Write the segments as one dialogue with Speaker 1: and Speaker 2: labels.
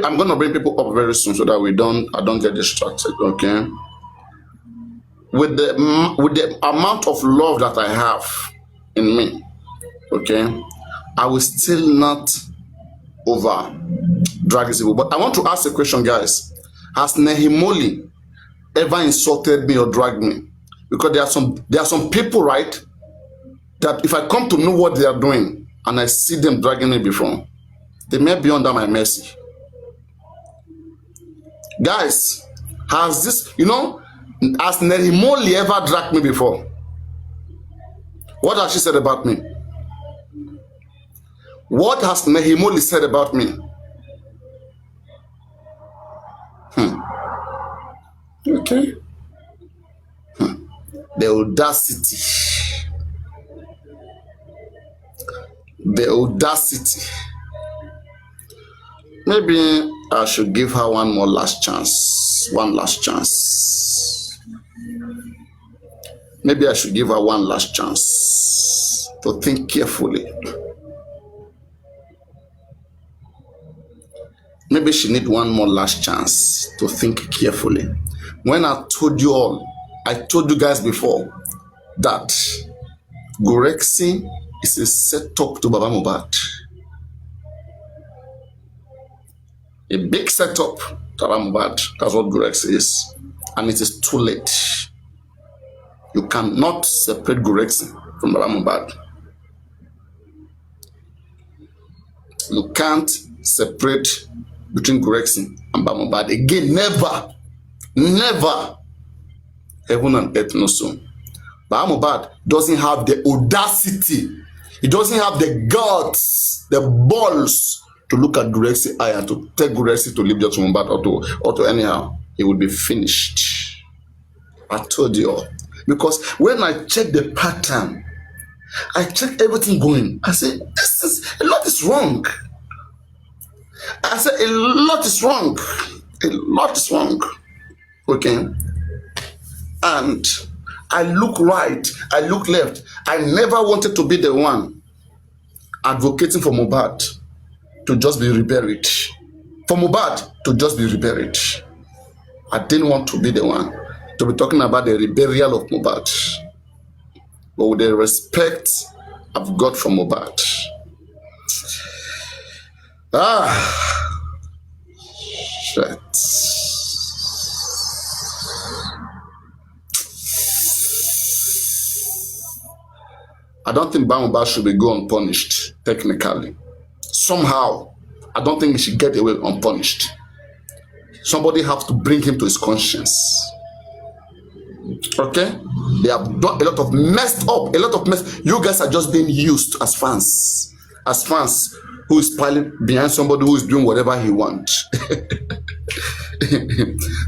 Speaker 1: I'm gonna bring people up very soon so that I don't get distracted. Okay. With the amount of love that I have in me, okay, I will still not over drag this people. But I want to ask a question, guys. Has Nehimolly ever insulted me or dragged me? Because there are some people, right, that if I come to know what they are doing and I see them dragging me before, they may be under my mercy. Guys, has Nehimolly ever dragged me before? What has she said about me? What has Nehimolly said about me? Okay. The audacity. The audacity. Maybe I should give her one last chance. Maybe I should give her one last chance to think carefully. Maybe she needs one more last chance to think carefully. When I told you guys before that Gorexi is a setup to Baba Mohbad. A big setup to Baba Mohbad. That's what Gorexi is. And it is too late. You cannot separate Gorexi from Baba Mohbad. You can't separate between Gorexi and Baba Mohbad. Again, never. Heaven and earth no so. Baba Mohbad doesn't have the audacity. He doesn't have the guts, the balls to look at Gorexi eye and to tell Gorexi to leave Judge Mohbad or to anyhow. He would be finished. I told you all. Because when I check the pattern, I check everything going. I say, a lot is wrong. I said, a lot is wrong. A lot is wrong. Okay? And I look right, I look left. I never wanted to be the one advocating for Mohbad to just be reburied. For Mohbad to just be reburied. I didn't want to be the one to be talking about the reburial of Mohbad. But with the respect I've got from Mohbad. Shit. I don't think Baba Mohbad should be go unpunished, technically. Somehow, I don't think he should get away unpunished. Somebody has to bring him to his conscience. Okay? They have done a lot of messed up, You guys are just being used as fans. As fans who is piling behind somebody who is doing whatever he wants.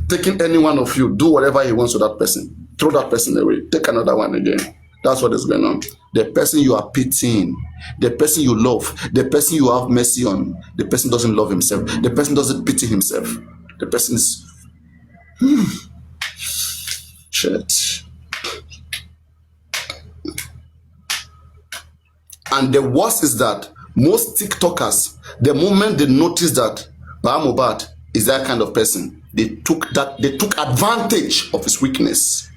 Speaker 1: Taking any one of you, do whatever he wants to that person. Throw that person away. Take another one again. That's what is going on. The person you are pitying, the person you love, the person you have mercy on, the person doesn't love himself. The person doesn't pity himself. The person is... Shit. And the worst is that most TikTokers, the moment they notice that Baba Mohbad is that kind of person, they took advantage of his weakness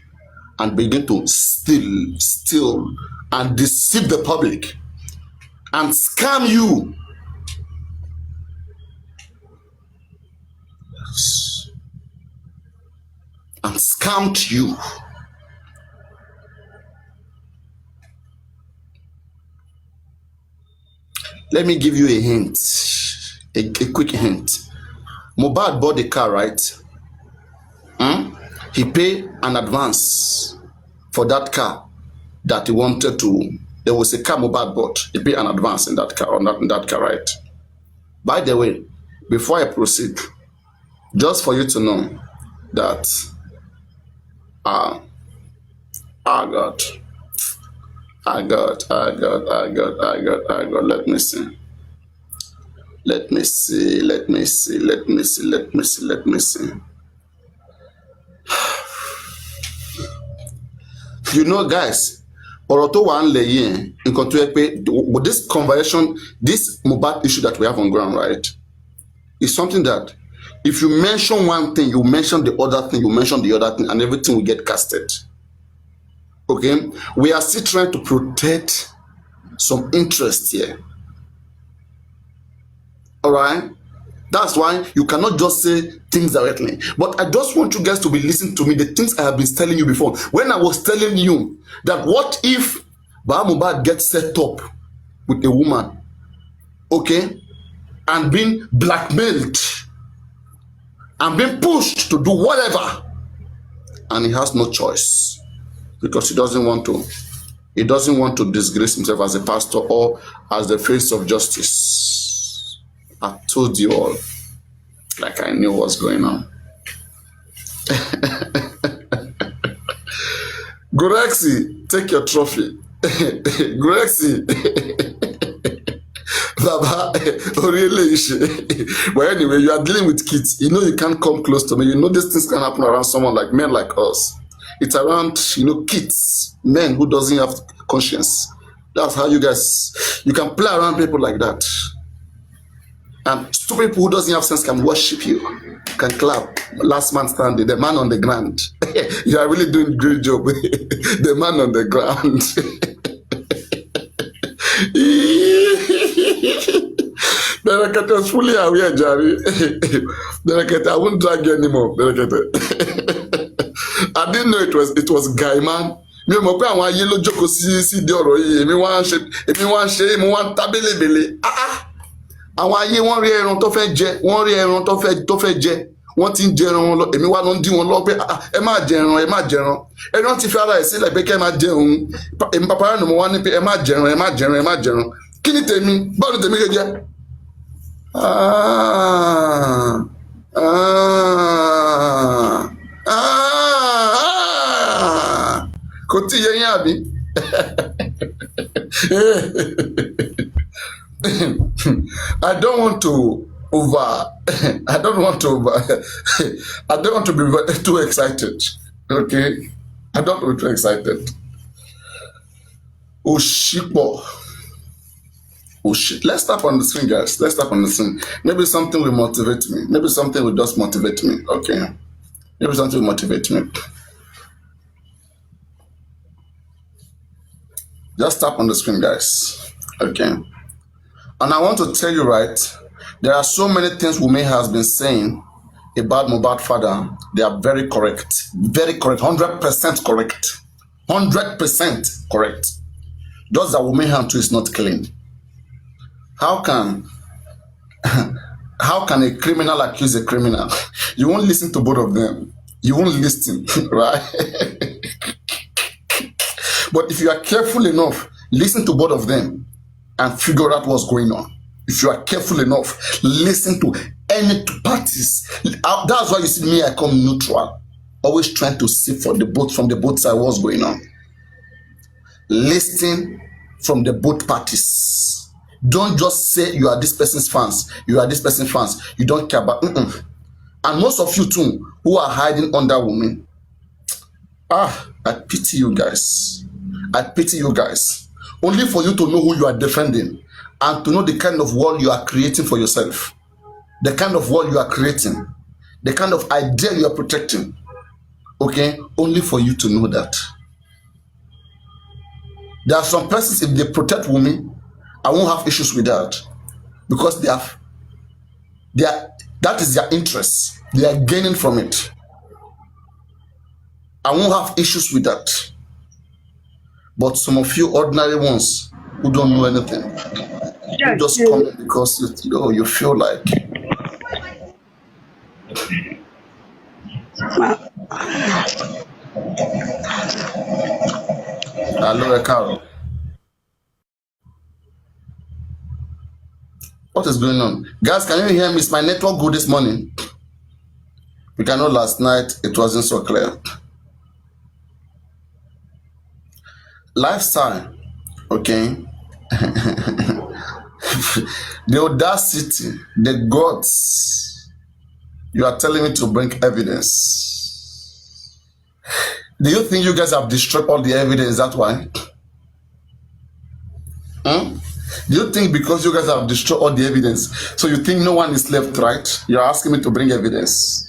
Speaker 1: and begin to steal and deceive the public and scam you. And scammed you. Let me give you a hint, a quick hint. Mohbad bought the car, right? He paid an advance for that car that he wanted to. There was a car Mohbad bought. He paid an advance in that car, in that car, right? By the way, before I proceed, just for you to know that, God. Let me see. You know, guys, with this conversation, this Mohbad issue that we have on ground, right? is something that if you mention one thing, you mention the other thing, you mention the other thing, and everything will get casted. Okay? We are still trying to protect some interest here. All right? That's why you cannot just say things directly. But I just want you guys to be listening to me, the things I have been telling you before. When I was telling you that what if Baham gets set up with a woman, okay, and being blackmailed and being pushed to do whatever, and he has no choice because he doesn't want to disgrace himself as a pastor or as the face of justice. I told you all, like I knew what's going on. Gorexi, take your trophy. Gorexi. Baba, but anyway, you are dealing with kids. You know you can't come close to me. You know these things can happen around someone like men like us. It's around, kids, men who doesn't have conscience. That's how you can play around people like that. And stupid people who doesn't have sense can worship you, can clap. Last man standing, the man on the ground. You are really doing a great job. The man on the ground. Berekete was fully aware, Jerry. Berekete, I won't drag you anymore. Berekete. I didn't know it was guy man. Mi ò mọ̀ pé àwọn ayé ló jókòó sí di ọ̀rọ̀ yìí. Èmi wá ń ṣe, mo wá ń ta bélébélé. Àwọn ayé wọ́n rí ẹran tó fẹ́ jẹ, wọ́n rí ẹran tó fẹ́ jẹ. Wọ́n ti ń jẹ ẹran wọn lọ. Èmi wá lọ ń dí wọn lọ pé ẹ má jẹ ẹran, ẹ má jẹ ẹran. Ẹran ti fi ara ẹ̀ sílẹ̀ pé kẹ́ ẹ má jẹ òun. Èmi pàpà rẹ̀ ni mo wá ní pé ẹ má jẹ ẹran, ẹ má jẹ ẹran, ẹ má jẹ ẹran. Kí ni tèmi? Báwo ni tèmi ṣe jẹ? Kò tí yẹ yín àbí? I don't want to be too excited. Okay? I don't want to be too excited. Oshipo. Oh shit. Let's tap on the screen, guys. Let's tap on the screen. Maybe something will motivate me. Maybe something will just motivate me. Okay. Maybe something will motivate me. Just tap on the screen, guys. Okay. And I want to tell you, right, there are so many things Wunmi has been saying about Mohbad father. They are very correct. Very correct. 100% correct. 100% correct. Just that Wunmi hand too is not clean. How can a criminal accuse a criminal? You won't listen to both of them. You won't listen, right? But if you are careful enough, listen to both of them and figure out what's going on. If you are careful enough, listen to any two parties. That's why you see me, I come neutral. Always trying to see from the both sides what's going on. Listen from the both parties. Don't just say you are this person's fans. You are this person's fans. You don't care about. And most of you too, who are hiding under Wunmi, I pity you guys. I pity you guys. Only for you to know who you are defending and to know the kind of world you are creating for yourself. The kind of world you are creating. The kind of idea you are protecting. Okay? Only for you to know that. There are some persons, if they protect Wunmi, I won't have issues with that. Because that is their interest. They are gaining from it. I won't have issues with that. But some of you ordinary ones who don't know anything, you just come in because you feel like. Hello, Carol. What is going on? Guys, can you hear me? Is my network good this morning? We can know last night it wasn't so clear. Lifestyle, okay? The audacity, the guts, you are telling me to bring evidence. Do you think you guys have destroyed all the evidence that way? Do you think because you guys have destroyed all the evidence, so you think no one is left, right? You're asking me to bring evidence.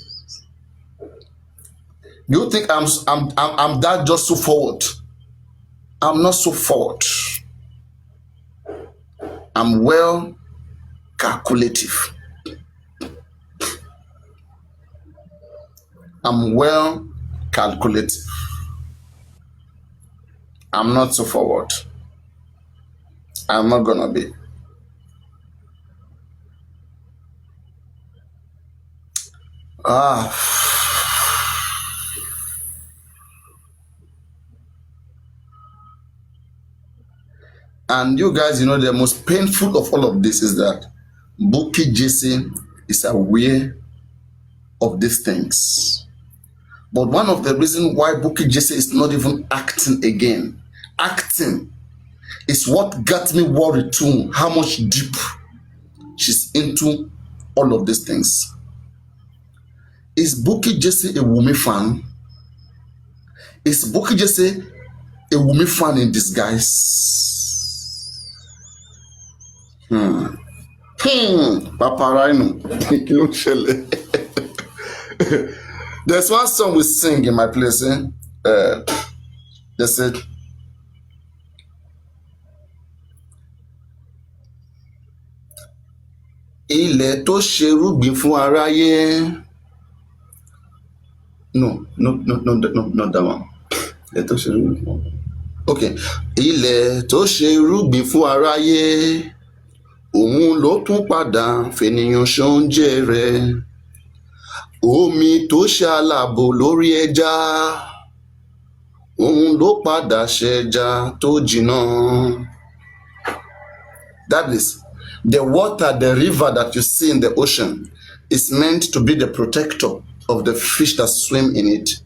Speaker 1: Do you think I'm that just so forward? I'm not so forward. I'm well calculative. I'm well calculative. I'm not so forward. I'm not gonna be. And you guys, the most painful of all of this is that Bukky Jesse is aware of these things. But one of the reasons why Bukky Jesse is not even acting again, acting is what got me worried too, how much deep she's into all of these things. Is Bukky Jesse a Wunmi fan? Is Bukky Jesse a Wunmi fan in disguise? Paparino. There's one song we sing in my place. They said, ilẹ̀ tó ṣerúgbìn fún aráyé. No, not that one. Ilẹ̀ tó ṣerúgbìn fún. Okay. Ilẹ̀ tó ṣerúgbìn fún aráyé. Òun ló tún padà fènìyàn ṣoúnjẹ rẹ̀. Omi tó ṣàlàbò lórí ẹja. Òun ló padà ṣẹja tó jìnnà. That is, the water, the river that you see in the ocean is meant to be the protector of the fish that swim in it.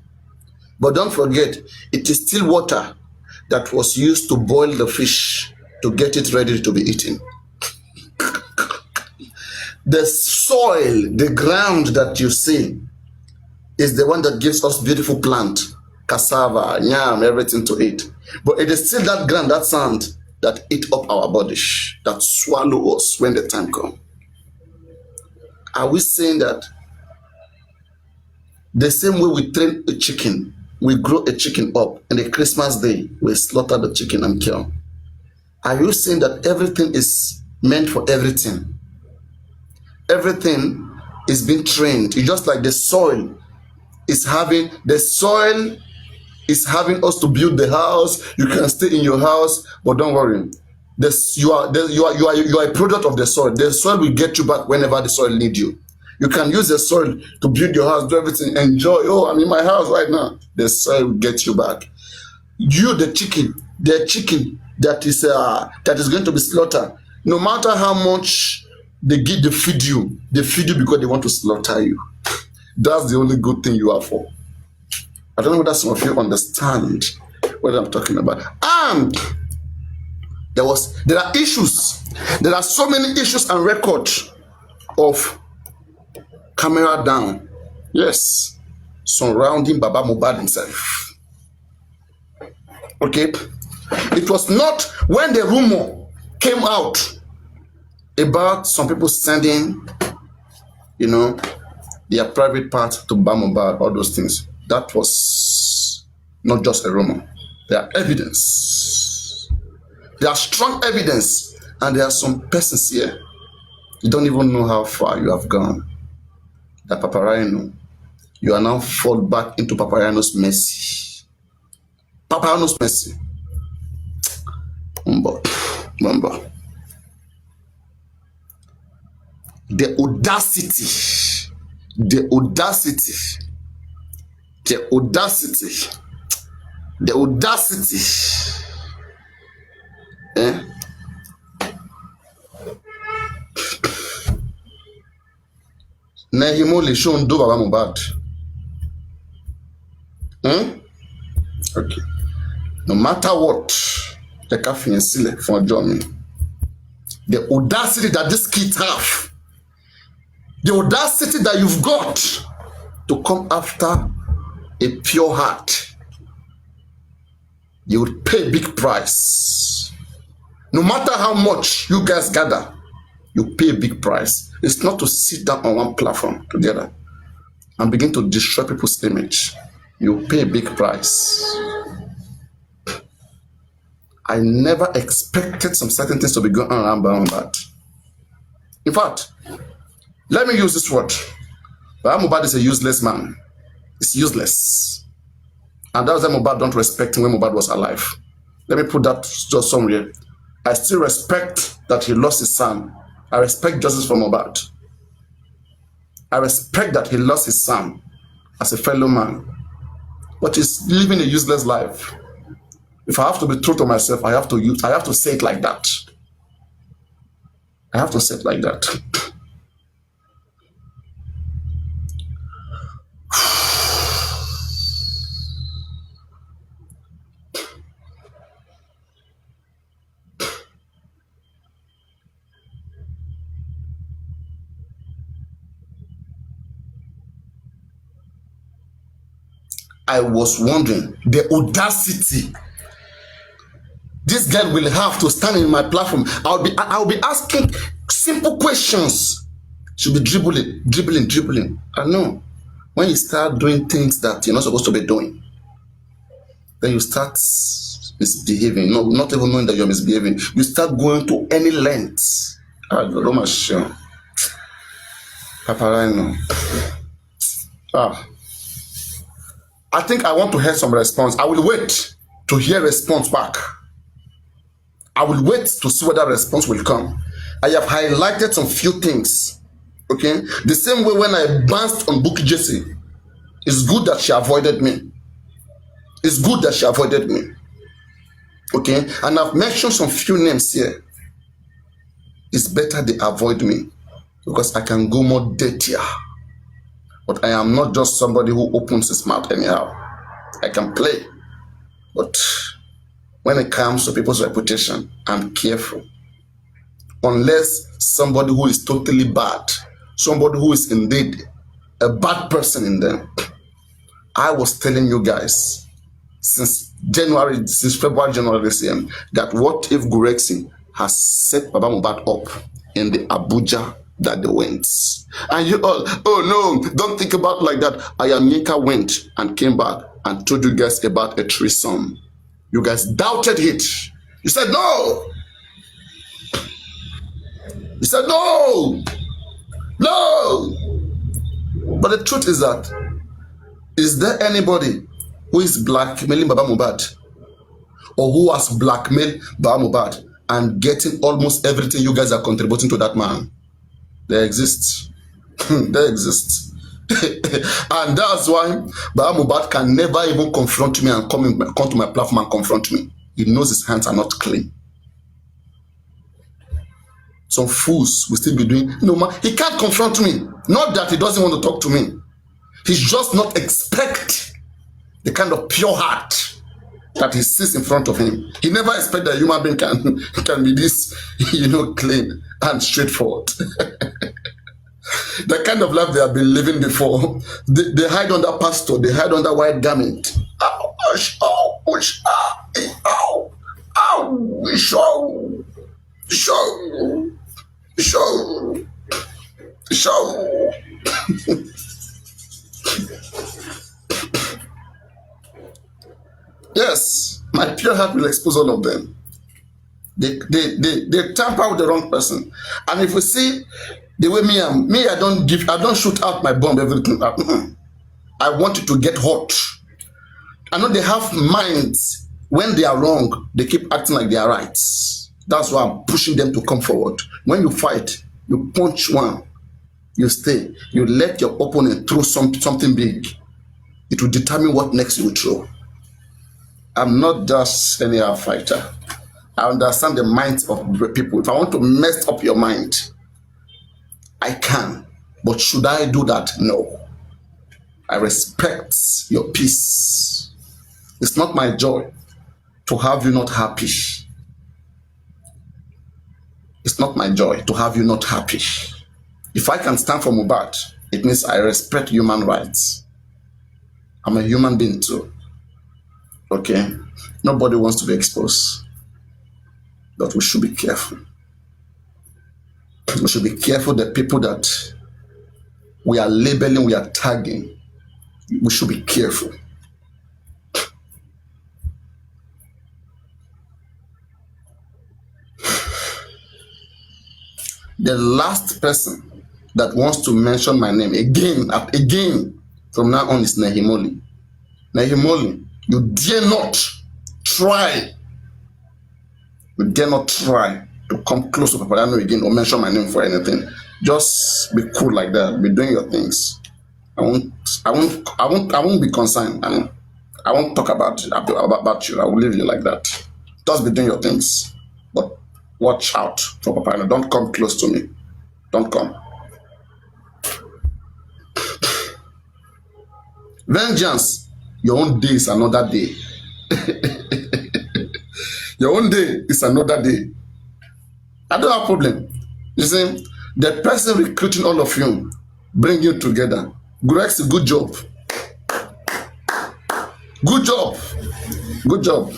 Speaker 1: But don't forget, it is still water that was used to boil the fish to get it ready to be eaten. The soil, the ground that you see is the one that gives us beautiful plant, cassava, yam, everything to eat. But it is still that ground, that sand that eat up our bodies, that swallow us when the time comes. Are we saying that the same way we train a chicken, we grow a chicken up, and the Christmas day, we slaughter the chicken and kill? Are you saying that everything is meant for everything? Everything is being trained. It's just like the soil is having us to build the house. You can stay in your house, but don't worry. You are a product of the soil. The soil will get you back whenever the soil needs you. You can use the soil to build your house, do everything, enjoy. Oh, I'm in my house right now. The soil will get you back. You, the chicken that is going to be slaughtered. No matter how much they feed you because they want to slaughter you. That's the only good thing you are for. I don't know whether some of you understand what I'm talking about. And there are issues. There are so many issues and records of camera down. Yes. Surrounding Baba Mohbad himself. Okay. It was not when the rumor came out about some people sending, their private part to Baba Mohbad, all those things. That was not just a rumor. There are evidence. There are strong evidence. And there are some persons here. You don't even know how far you have gone. That Paparino, you are now fall back into Paparino's mercy. Paparino's mercy. Remember. The audacity. Nehimolly show do Baba Mohbad. Okay. No matter what, the caffeine sile for Johnny. The audacity that these kids have. The audacity that you've got to come after a pure heart. You would pay a big price. No matter how much you guys gather, you pay a big price. It's not to sit down on one platform together and begin to destroy people's image. You pay a big price. I never expected some certain things to be going on around that. In fact, let me use this word. Mohbad is a useless man. It's useless. And that's why Mohbad don't respect him when Mohbad was alive. Let me put that just somewhere. I still respect that he lost his son. I respect justice for Mohbad. I respect that he lost his son as a fellow man. But he's living a useless life. If I have to be true to myself, I have to say it like that. I have to say it like that. I was wondering the audacity this girl will have to stand in my platform. I'll be asking simple questions. She'll be dribbling. I know. When you start doing things that you're not supposed to be doing, then you start misbehaving. No, not even knowing that you're misbehaving. You start going to any lengths. I think I want to hear some response. I will wait to hear response back. I will wait to see whether response will come. I have highlighted some few things. Okay? The same way when I bounced on Bukky Jesse. It's good that she avoided me. It's good that she avoided me. Okay? And I've mentioned some few names here. It's better they avoid me because I can go more dirtier. But I am not just somebody who opens his mouth anyhow. I can play. But when it comes to people's reputation, I'm careful. Unless somebody who is totally bad, somebody who is indeed a bad person in them. I was telling you guys since February, January this year, that what if Gurexi has set Baba Mohbad up in the Abuja that they went. And you all, oh no, don't think about like that. Ayamika went and came back and told you guys about a threesome. You guys doubted it. You said no. You said no. No. But the truth is that, is there anybody who is blackmailing Baba Mohbad or who has blackmailed Baba Mohbad and getting almost everything you guys are contributing to that man? They exist. They exist. And that's why Baba Mohbad can never even confront me and come to my platform and confront me. He knows his hands are not clean. Some fools will still be doing, no man, he can't confront me. Not that he doesn't want to talk to me. He's just not expect the kind of pure heart that he sees in front of him. He never expect that a human being can be this, clean and straightforward. The kind of life they have been living before. They hide under pastor, they hide under white garment. Yes, my pure heart will expose all of them. They tamper with the wrong person. And if we see the way I don't shoot out my bomb everything. I want it to get hot. I know they have minds. When they are wrong, they keep acting like they are right. That's why I'm pushing them to come forward. When you fight, you punch one, you stay, you let your opponent throw something big. It will determine what next you will throw. I'm not just any fighter. I understand the minds of people. If I want to mess up your mind, I can. But should I do that? No. I respect your peace. It's not my joy to have you not happy. It's not my joy to have you not happy. If I can stand for Mohbad, it means I respect human rights. I'm a human being too. Okay? Nobody wants to be exposed. But we should be careful. We should be careful the people that we are labeling, we are tagging. We should be careful. The last person that wants to mention my name again from now on is Nehimolly. Nehimolly, you dare not try. You dare not try to come close to Papadano again or mention my name for anything. Just be cool like that. Be doing your things. I won't be concerned. I won't talk about you. I will leave you like that. Just be doing your things. But watch out for Papadano. Don't come close to me. Don't come. Vengeance. Your own day is another day. Your own day is another day. I don't have a problem. You see, the person recruiting all of you, bring you together. Grex, good job. Good job. Good job.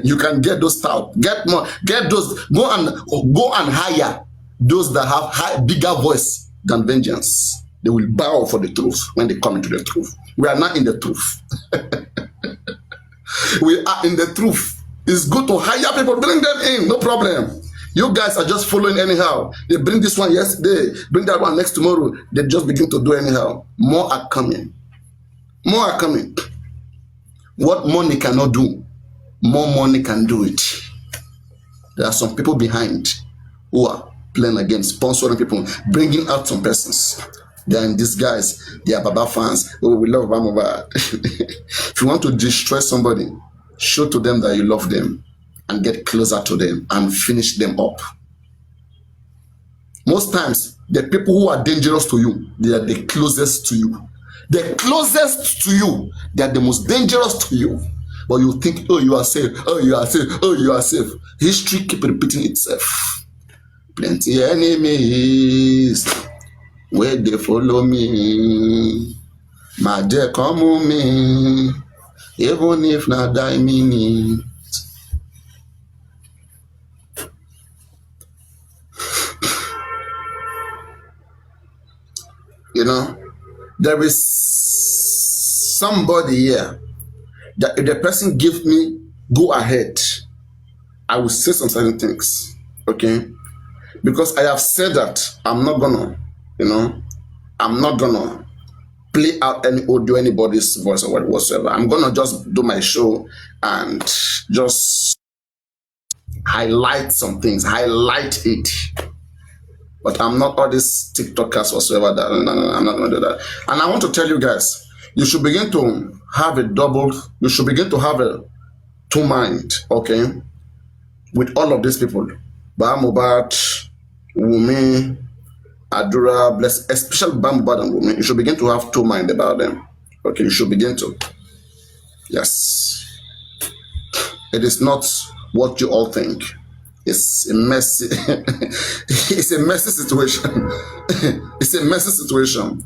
Speaker 1: You can get those stout. Get more. Get those. Go and hire those that have bigger voice than Vengeance. They will bow for the truth when they come into the truth. We are not in the truth. We are in the truth. It's good to hire people, bring them in, no problem. You guys are just following anyhow. They bring this one yesterday, bring that one next tomorrow. They just begin to do anyhow. More are coming. More are coming. What money cannot do, more money can do it. There are some people behind who are playing against, sponsoring people, bringing out some persons. They are in disguise. They are Baba fans. Oh, we love Baba. If you want to destroy somebody, show to them that you love them and get closer to them and finish them up. Most times, the people who are dangerous to you, they are the closest to you. The closest to you, they are the most dangerous to you. But you think, oh, you are safe. Oh, you are safe. Oh, you are safe. History keeps repeating itself. Plenty enemies where they follow me. My dear, come on me. Even if not die minute. You know, there is somebody here that if the person gives me go ahead, I will say some certain things. Okay? Because I have said that I'm not gonna, I'm not gonna play out any audio, anybody's voice or whatsoever. I'm gonna just do my show and just highlight some things, highlight it. But I'm not all these TikTokers whatsoever. No, I'm not gonna do that. And I want to tell you guys, you should begin to have a two mind, okay, with all of these people. Bamubat, Wumi, Adura, Bless, especially Bamubat and Wumi. You should begin to have two mind about them. Okay, you should begin to. Yes. It is not what you all think. It's a messy, it's a messy situation. It's a messy situation.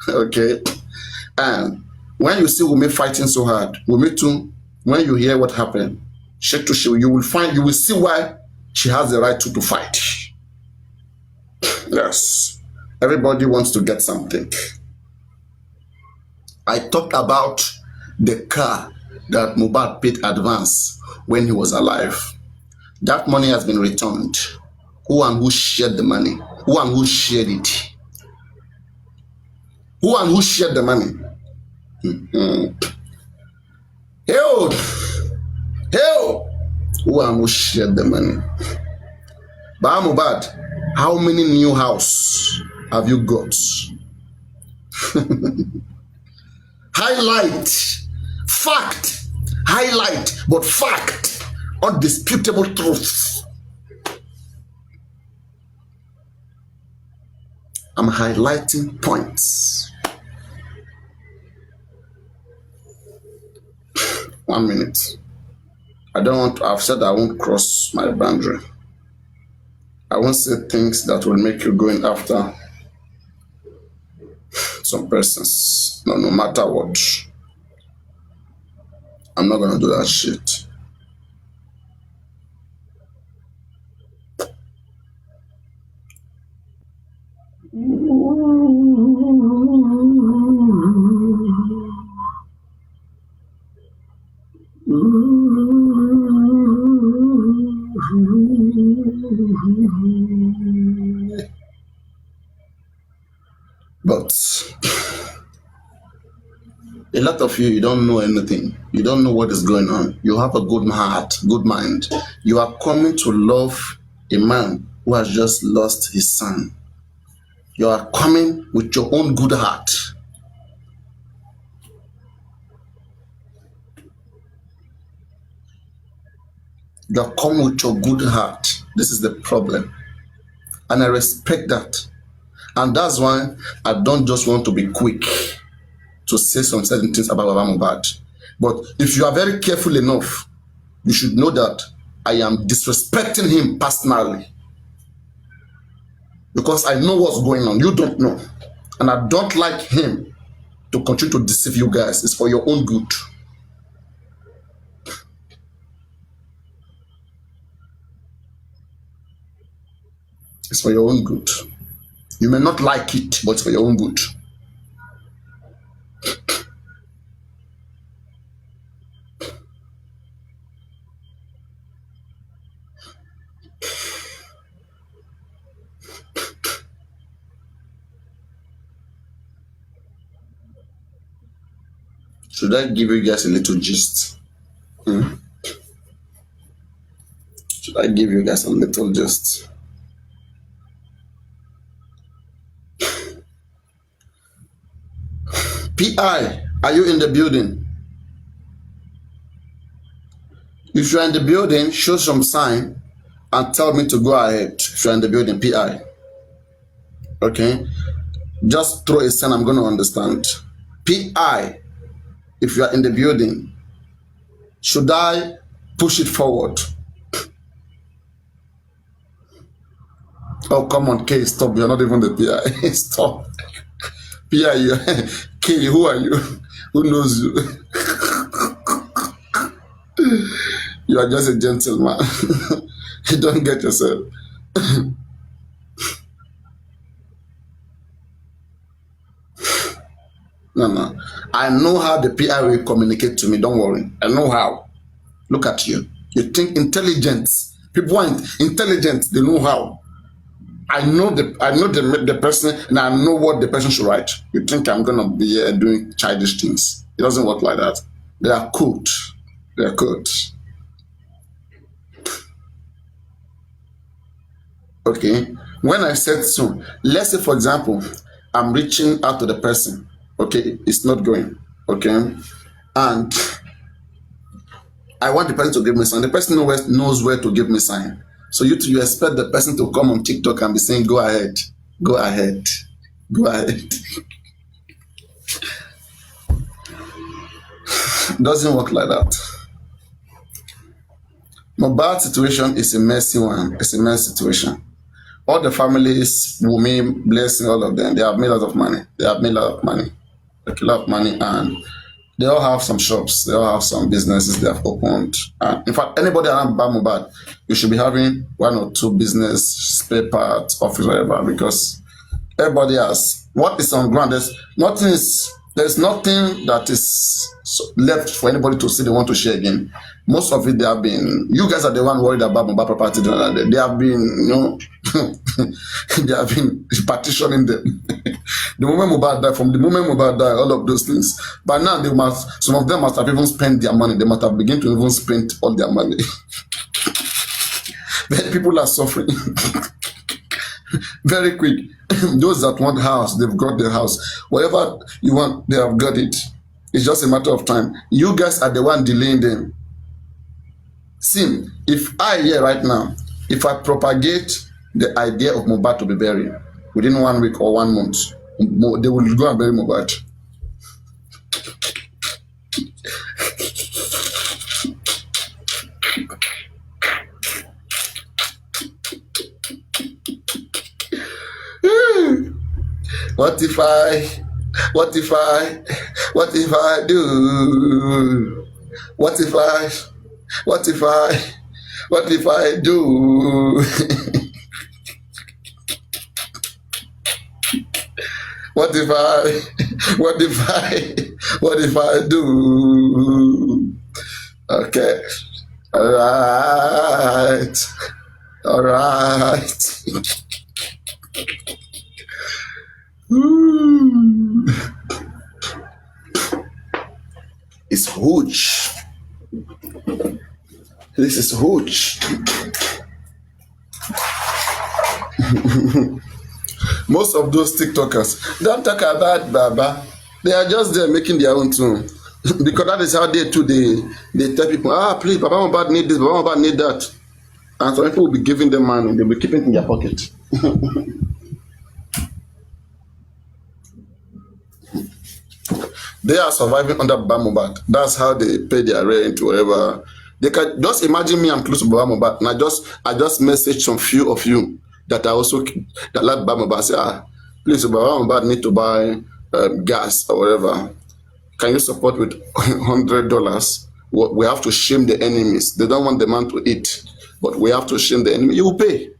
Speaker 1: Okay. And when you see Wumi fighting so hard, Wumi too, when you hear what happened, you will see why she has the right to fight. Yes. Everybody wants to get something. I talked about the car that Mohbad paid advance when he was alive. That money has been returned. Who and who shared the money? Who and who shared it? Who and who shared the money? Help! Help! Who and who shared the money? But Mohbad, how many new house have you got? Highlight, fact, highlight, but fact, undisputable truth. I'm highlighting points. 1 minute. I've said I won't cross my boundary. I won't say things that will make you going after some persons. No matter what. I'm not gonna do that shit. A lot of you don't know anything. You don't know what is going on. You have a good heart, good mind. You are coming to love a man who has just lost his son. You are coming with your own good heart. You are coming with your good heart. This is the problem. And I respect that. And that's why I don't just want to be quick to say some certain things about Baba Mohbad. But if you are very careful enough, you should know that I am disrespecting him personally. Because I know what's going on. You don't know. And I don't like him to continue to deceive you guys. It's for your own good. It's for your own good. You may not like it, but it's for your own good. Should I give you guys a little gist? Should I give you guys a little gist? PI, are you in the building? If you're in the building, show some sign and tell me to go ahead. If you're in the building, PI. Okay? Just throw a sign, I'm going to understand. PI, if you are in the building, should I push it forward? Oh, come on, K, stop. You're not even the PI. Stop. PI, you, K, who are you? Who knows you? You are just a gentleman. You don't get yourself. No. I know how the PI will communicate to me. Don't worry. I know how. Look at you. You think intelligence. People are intelligent. They know how. I know the person, and I know what the person should write. You think I'm gonna be doing childish things? It doesn't work like that. They are code. They are code. Okay. When I said so, let's say for example, I'm reaching out to the person. Okay, it's not going. Okay, and I want the person to give me sign. The person knows where to give me sign. So you expect the person to come on TikTok and be saying, "Go ahead, go ahead, go ahead." Doesn't work like that. Mohbad situation is a messy one. It's a messy situation. All the families, Wumi, Blessing, all of them, they have made a lot of money. They have made a lot of money. Like a lot of money, and they all have some shops. They all have some businesses they have opened. In fact, anybody around Mohbad, you should be having 1 or 2 business, spare parts, office, whatever, because everybody has what is on ground. There's nothing that is left for anybody to say they want to share again. Most of it, they have been. You guys are the one worried about Mohbad property. They have been, they have been partitioning them. The moment Mohbad died, from the moment Mohbad died, all of those things. But now some of them must have even spent their money. They must have begun to even spend all their money. But people are suffering. Very quick. Those that want house, they've got their house. Whatever you want, they have got it. It's just a matter of time. You guys are the one delaying them. See, if I here right now, if I propagate the idea of Mohbad to be buried within 1 week or 1 month, they will go and bury Mohbad. What if I do? What if I do? What if I do? Okay. All right. It's huge. This is huge. Most of those TikTokers don't talk about Baba. They are just there making their own tune. Because that is how they too they tell people, please, Baba Mohbad need this, Baba Mohbad need that. And some people will be giving them money, they'll be keeping it in their pocket. They are surviving under Baba Mohbad. That's how they pay their rent, whatever. They can just imagine me, I'm close to Baba Mohbad, and I just message some few of you that are also that like Baba Mohbad. Say, please, Baba Mohbad need to buy gas or whatever. Can you support with $100? We have to shame the enemies. They don't want the man to eat, but we have to shame the enemy. You will pay.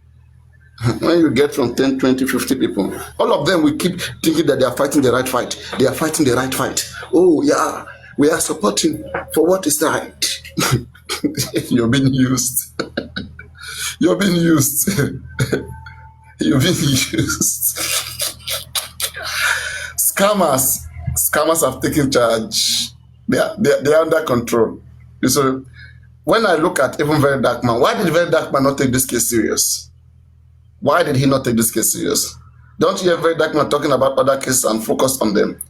Speaker 1: When you get from 10, 20, 50 people, all of them will keep thinking that they are fighting the right fight. They are fighting the right fight. Oh, yeah, we are supporting for what is right. You're being used. You're being used. You're being used. Scammers have taken charge. They are under control. So when I look at even Very Dark Man, why did Very Dark Man not take this case serious? Why did he not take this case serious? Don't you hear Very Dark Man talking about other cases and focus on them?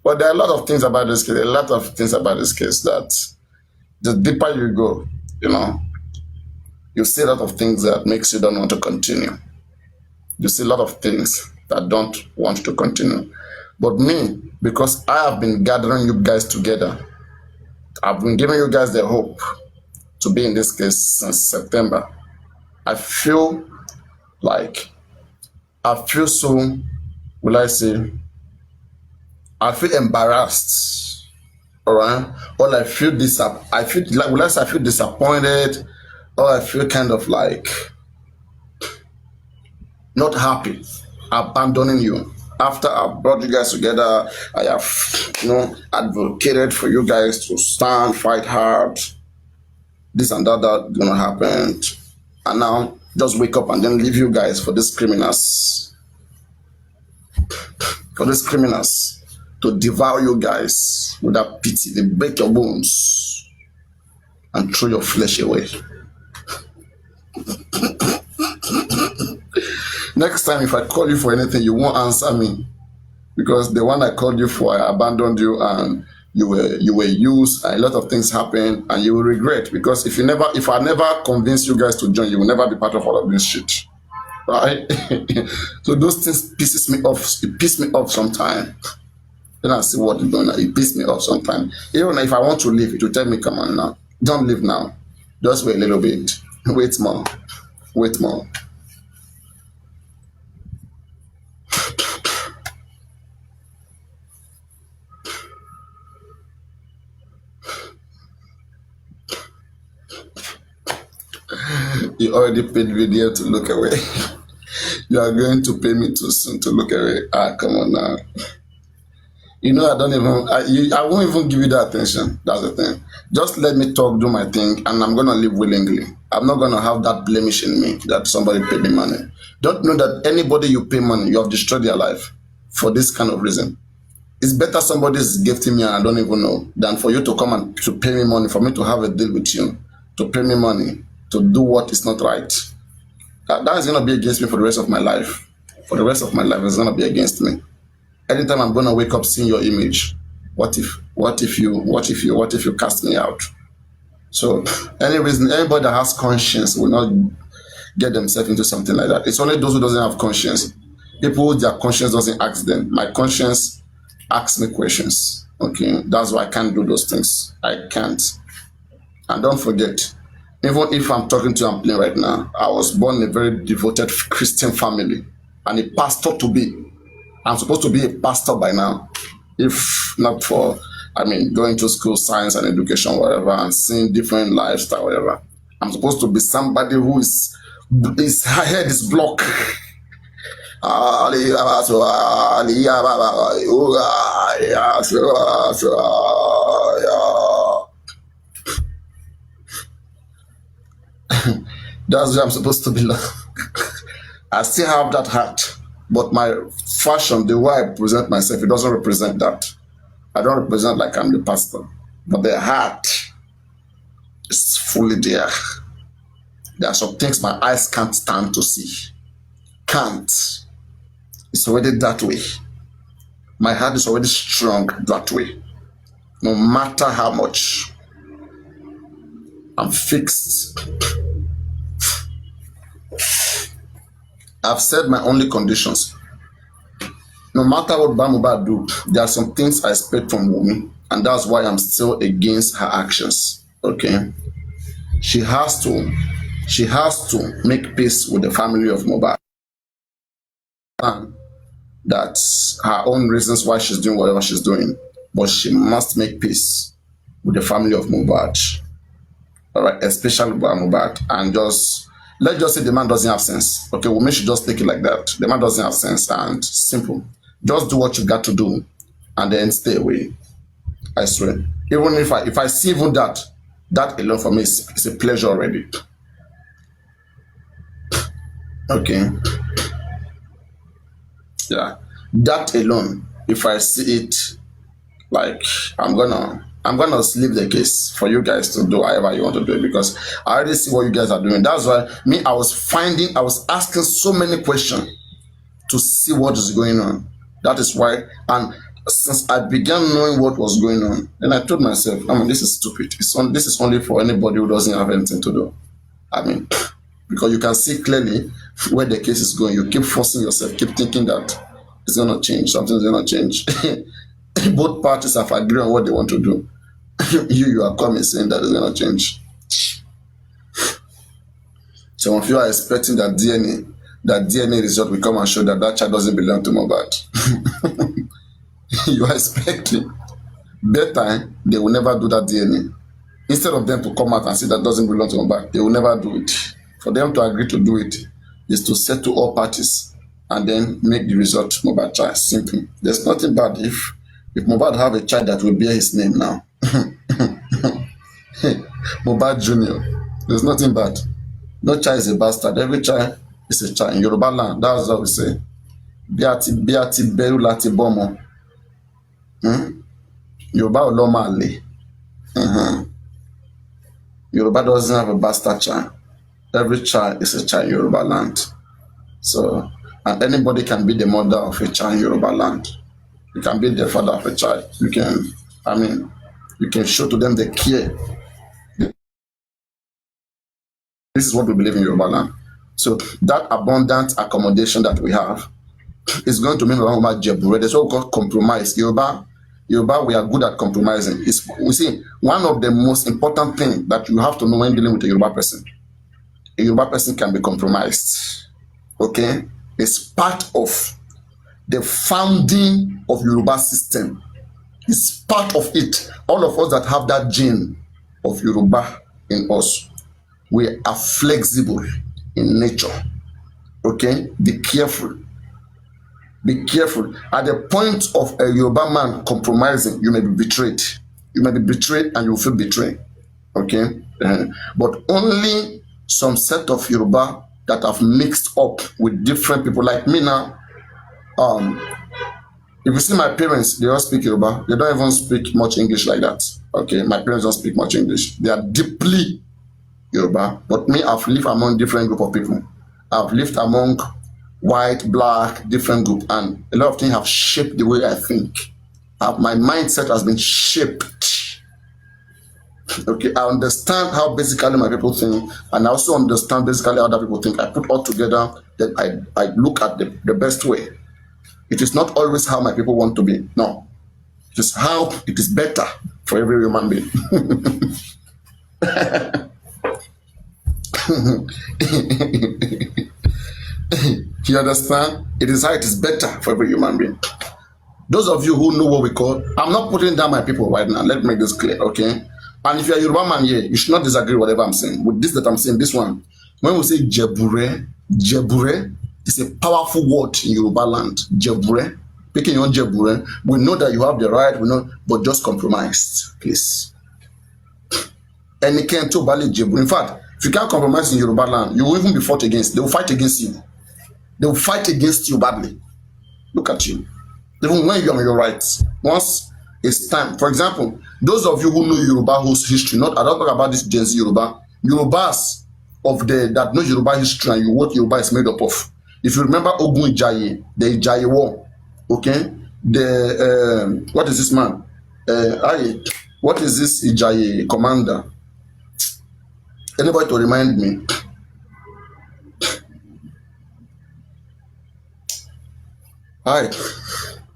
Speaker 1: But there are a lot of things about this case, that the deeper you go, you see a lot of things that makes you don't want to continue. You see a lot of things that don't want to continue. But me, because I have been gathering you guys together, I've been giving you guys the hope to be in this case since September. I feel so, I feel embarrassed. All right. Or I feel disappointed, or I feel kind of like not happy, abandoning you. After I brought you guys together, I have, advocated for you guys to stand, fight hard. This and that gonna happen, and now just wake up and then leave you guys for these criminals. To devour you guys without pity. They break your bones and throw your flesh away. Next time, if I call you for anything, you won't answer me, because the one I called you for, I abandoned you, and you were used, and a lot of things happened, and you will regret, because if I never convince you guys to join, you will never be part of all of this shit. Right? So those things pisses me off. It pisses me off sometimes. Then I see what you're doing. It pisses me off sometimes. Even if I want to leave, it will tell me, come on now. Don't leave now. Just wait a little bit. Wait more. You already paid video to look away. You are going to pay me too soon to look away. Come on now. I won't even give you that attention. That's the thing. Just let me talk, do my thing, and I'm going to live willingly. I'm not going to have that blemish in me that somebody paid me money. Don't know that anybody you pay money, you have destroyed their life for this kind of reason. It's better somebody is gifting me and I don't even know, than for you to come and to pay me money, for me to have a deal with you, to pay me money, to do what is not right. That is going to be against me for the rest of my life. For the rest of my life, it's going to be against me. Anytime I'm going to wake up seeing your image, what if you cast me out? So anybody that has conscience will not get themselves into something like that. It's only those who doesn't have conscience. People who their conscience doesn't ask them. My conscience asks me questions. Okay, that's why I can't do those things. I can't. And don't forget, even if I'm talking to you, I'm playing right now, I was born in a very devoted Christian family, and a pastor to be. I'm supposed to be a pastor by now, if not for, going to school, science and education, whatever, and seeing different lifestyle, whatever. I'm supposed to be somebody who his head is blocked. That's where I'm supposed to be. I still have that heart, but my fashion, the way I present myself, it doesn't represent that. I don't represent like I'm the pastor, but the heart is fully there. There are some things my eyes can't stand to see. Can't. It's already that way. My heart is already strong that way. No matter how much, I'm fixed. I've said my only conditions. No matter what Bamuba do, there are some things I expect from Wumi, and that's why I'm still against her actions. Okay, she has to make peace with the family of Mohbad. That's her own reasons why she's doing whatever she's doing, but she must make peace with the family of Mohbad. All right, especially Mohbad, and let's just say the man doesn't have sense. Okay, Wumi should just take it like that. The man doesn't have sense, and simple. Just do what you got to do, and then stay away. I swear. Even if I see even that alone for me is a pleasure already. Okay. Yeah. That alone, if I see it, like I'm gonna leave the case for you guys to do however you want to do it, because I already see what you guys are doing. That's why I was asking so many questions to see what is going on. That is why, and since I began knowing what was going on, and I told myself, this is stupid. This is only for anybody who doesn't have anything to do. Because you can see clearly where the case is going. You keep forcing yourself, keep thinking that it's gonna change, something's gonna change. Both parties have agreed on what they want to do. you are coming saying that it's gonna change. Some of you are expecting that DNA result will come and show that child doesn't belong to Mohbad. You are expecting. Better, they will never do that DNA. Instead of them to come out and say that doesn't belong to Mohbad, they will never do it. For them to agree to do it is to settle all parties and then make the result Mohbad child. Simple. There's nothing bad if Mohbad have a child that will bear his name now. Mohbad Junior. There's nothing bad. No child is a bastard. Every child is a child. In Yoruba land, that's what we say. Biati beru lati bomo. Yoruba oloma ale. Yoruba doesn't have a bastard child. Every child is a child in Yoruba land. So, and anybody can be the mother of a child in Yoruba land. You can be the father of a child. You can show to them the care. This is what we believe in Yoruba land. So that abundant accommodation that we have is going to make Yoruba Jebure. There's what we call compromise. Yoruba, we are good at compromising. We see one of the most important things that you have to know when dealing with a Yoruba person. A Yoruba person can be compromised. Okay? It's part of the founding of Yoruba system. It's part of it. All of us that have that gene of Yoruba in us, we are flexible in nature. Okay? Be careful. Be careful. At the point of a Yoruba man compromising, you may be betrayed. You may be betrayed and you will feel betrayed. Okay? But only some set of Yoruba that have mixed up with different people like me now. If you see my parents, they all speak Yoruba. They don't even speak much English like that. Okay? My parents don't speak much English. They are deeply Yoruba. But me, I've lived among different group of people. I've lived among white, black, different group, and a lot of things have shaped the way I think. My mindset has been shaped. Okay, I understand how basically my people think, and I also understand basically how other people think. I put all together, then I look at the best way. It is not always how my people want to be. No, it is how it is better for every human being. You understand? It is how it is better for every human being. Those of you who know what we call, I'm not putting down my people right now. Let me make this clear, okay? And if you're a Yoruba man here, you should not disagree with whatever I'm saying. With this that I'm saying, this one, when we say Jebure is a powerful word in Yoruba land. Jebure, picking on Jebure, we know that you have the right, we know, but just compromised, please. And it can't too badly Jebure. In fact, if you can't compromise in Yoruba land, you will even be fought against. They will fight against you. They will fight against you badly. Look at you. Even when you're on your rights, once it's time. For example, those of you who know Yoruba history, not I don't talk about this Gen Z Yoruba, Yorubas of the that know Yoruba history and you what Yoruba is made up of. If you remember Ogun Ijaye, the Ijaye War, okay, the what is this man? What is this Ijaye commander? Anybody to remind me? Hi.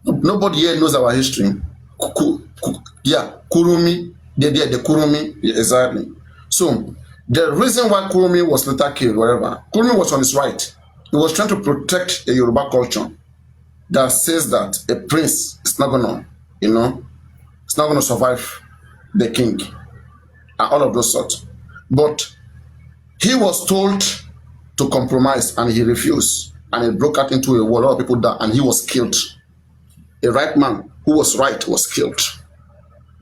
Speaker 1: Nobody here knows our history. Yeah, Kurumi, the Kurumi, yeah, exactly. So the reason why Kurumi was later killed, whatever, Kurumi was on his right. He was trying to protect a Yoruba culture that says that a prince is not gonna, it's not gonna survive the king and all of those sorts. But he was told to compromise and he refused, and he broke out into a war. A lot of people died, and he was killed. A right man who was right was killed,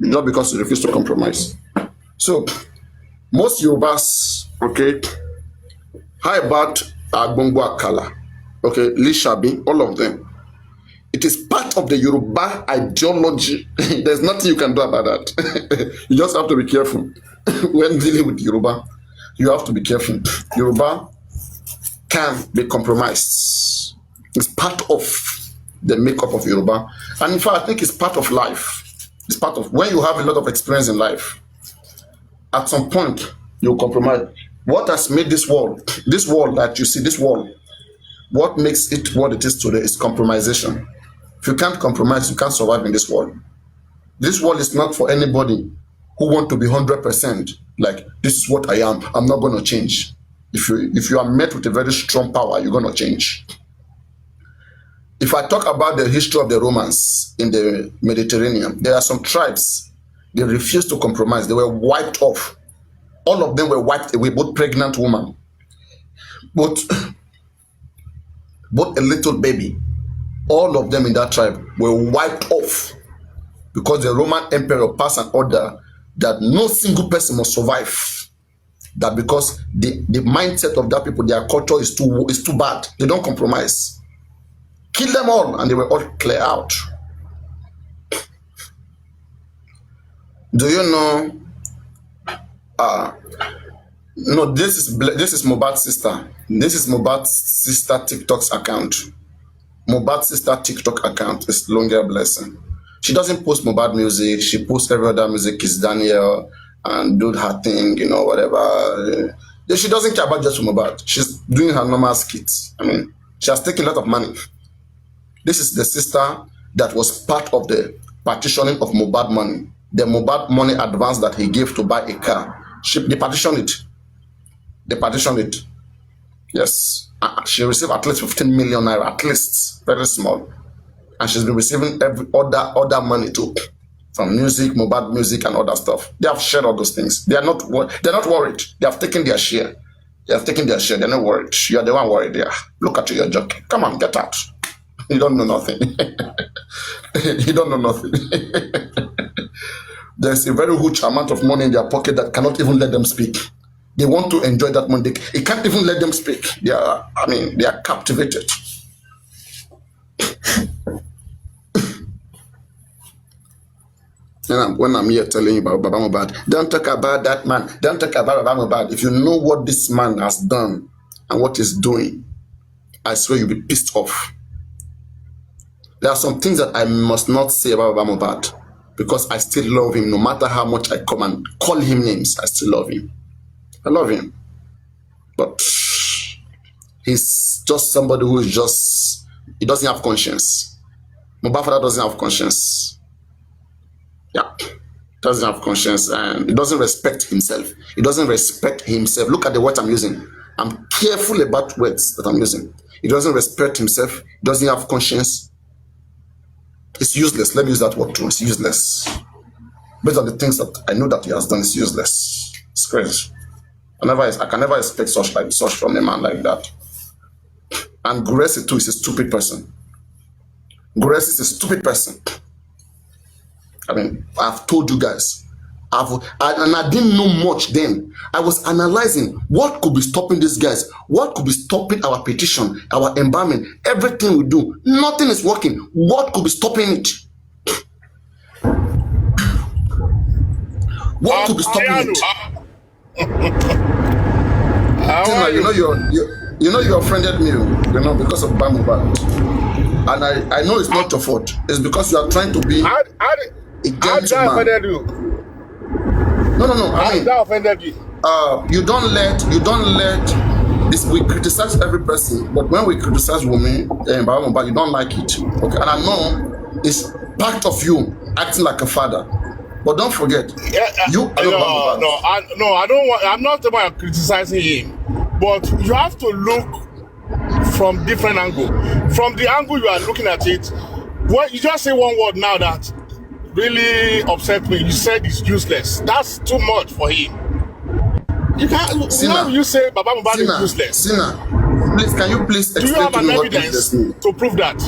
Speaker 1: not because he refused to compromise. So most Yorubas, okay, how about Agbongbo Akala, okay, Lishabi, all of them. It is part of the Yoruba ideology. There's nothing you can do about that. You just have to be careful. When dealing with Yoruba, you have to be careful. Yoruba can be compromised. It's part of the makeup of Yoruba. And in fact, I think it's part of life. It's part of when you have a lot of experience in life. At some point, you compromise. What has made this world that you see, this world, what makes it what it is today is compromisation. If you can't compromise, you can't survive in this world. This world is not for anybody who want to be 100%. Like, this is what I am. I'm not going to change. If you are met with a very strong power, you're going to change. If I talk about the history of the Romans in the Mediterranean, there are some tribes, they refused to compromise. They were wiped off. All of them were wiped away, both pregnant women, both a little baby. All of them in that tribe were wiped off because the Roman emperor passed an order that no single person must survive. That because the mindset of that people, their culture is too bad. They don't compromise. Kill them all, and they were all clear out. Do you know? No, this is Mohbad's sister. This is Mohbad's sister TikTok's account. Mohbad's sister TikTok account is Longer Blessing. She doesn't post Mohbad music. She posts every other music. Is Daniel and do her thing, whatever. She doesn't care about just Mohbad. She's doing her normal skits. I mean, she has taken a lot of money. This is the sister that was part of the partitioning of Mohbad money. The Mohbad money advance that he gave to buy a car. They partitioned it. They partitioned it. Yes. She received at least 15 million naira, at least. Very small. And she's been receiving every other money too. From music, Mohbad music and other stuff. They have shared all those things. They're not worried. They have taken their share. They're not worried. You're the one worried there. Look at you, you're joking. Come on, get out. You don't know nothing. You don't know nothing. There's a very huge amount of money in their pocket that cannot even let them speak. They want to enjoy that money. It can't even let them speak. They are captivated. When I'm here telling you about Baba Mohbad, don't talk about that man. Don't talk about Baba Mohbad. If you know what this man has done and what he's doing, I swear you'll be pissed off. There are some things that I must not say about Baba Mohbad because I still love him. No matter how much I come and call him names, I still love him. I love him. But he's just somebody who is he doesn't have conscience. Mohbad father doesn't have conscience. Yeah. Doesn't have conscience and he doesn't respect himself. He doesn't respect himself. Look at the words I'm using. I'm careful about words that I'm using. He doesn't respect himself. He doesn't have conscience. It's useless. Let me use that word too. It's useless. Based on the things that I know that he has done, it's useless. It's crazy. I can never expect such from a man like that. And Gracie too is a stupid person. Gracie is a stupid person. I mean, I've told you guys, and I didn't know much then. I was analyzing what could be stopping these guys, what could be stopping our petition, our embalming, everything we do. Nothing is working. What could be stopping it? What could be stopping it? You know you offended me, because of Bamubad. And I know it's not your fault. It's because you are trying to be a gentleman. No. I mean,
Speaker 2: that offended you.
Speaker 1: You don't let this. We criticize every person, but when we criticize women, you don't like it. Okay, and I know it's part of you acting like a father. But don't forget, I don't want.
Speaker 2: I'm not about criticizing him, but you have to look from different angle. From the angle you are looking at it, what you just say one word now that really upset me. You said it's useless. That's too much for him. You can't. Now you say Baba Mohbad is useless.
Speaker 1: Sinner, please, can you please explain
Speaker 2: to me what useless means? Do you have an
Speaker 1: evidence
Speaker 2: to prove that?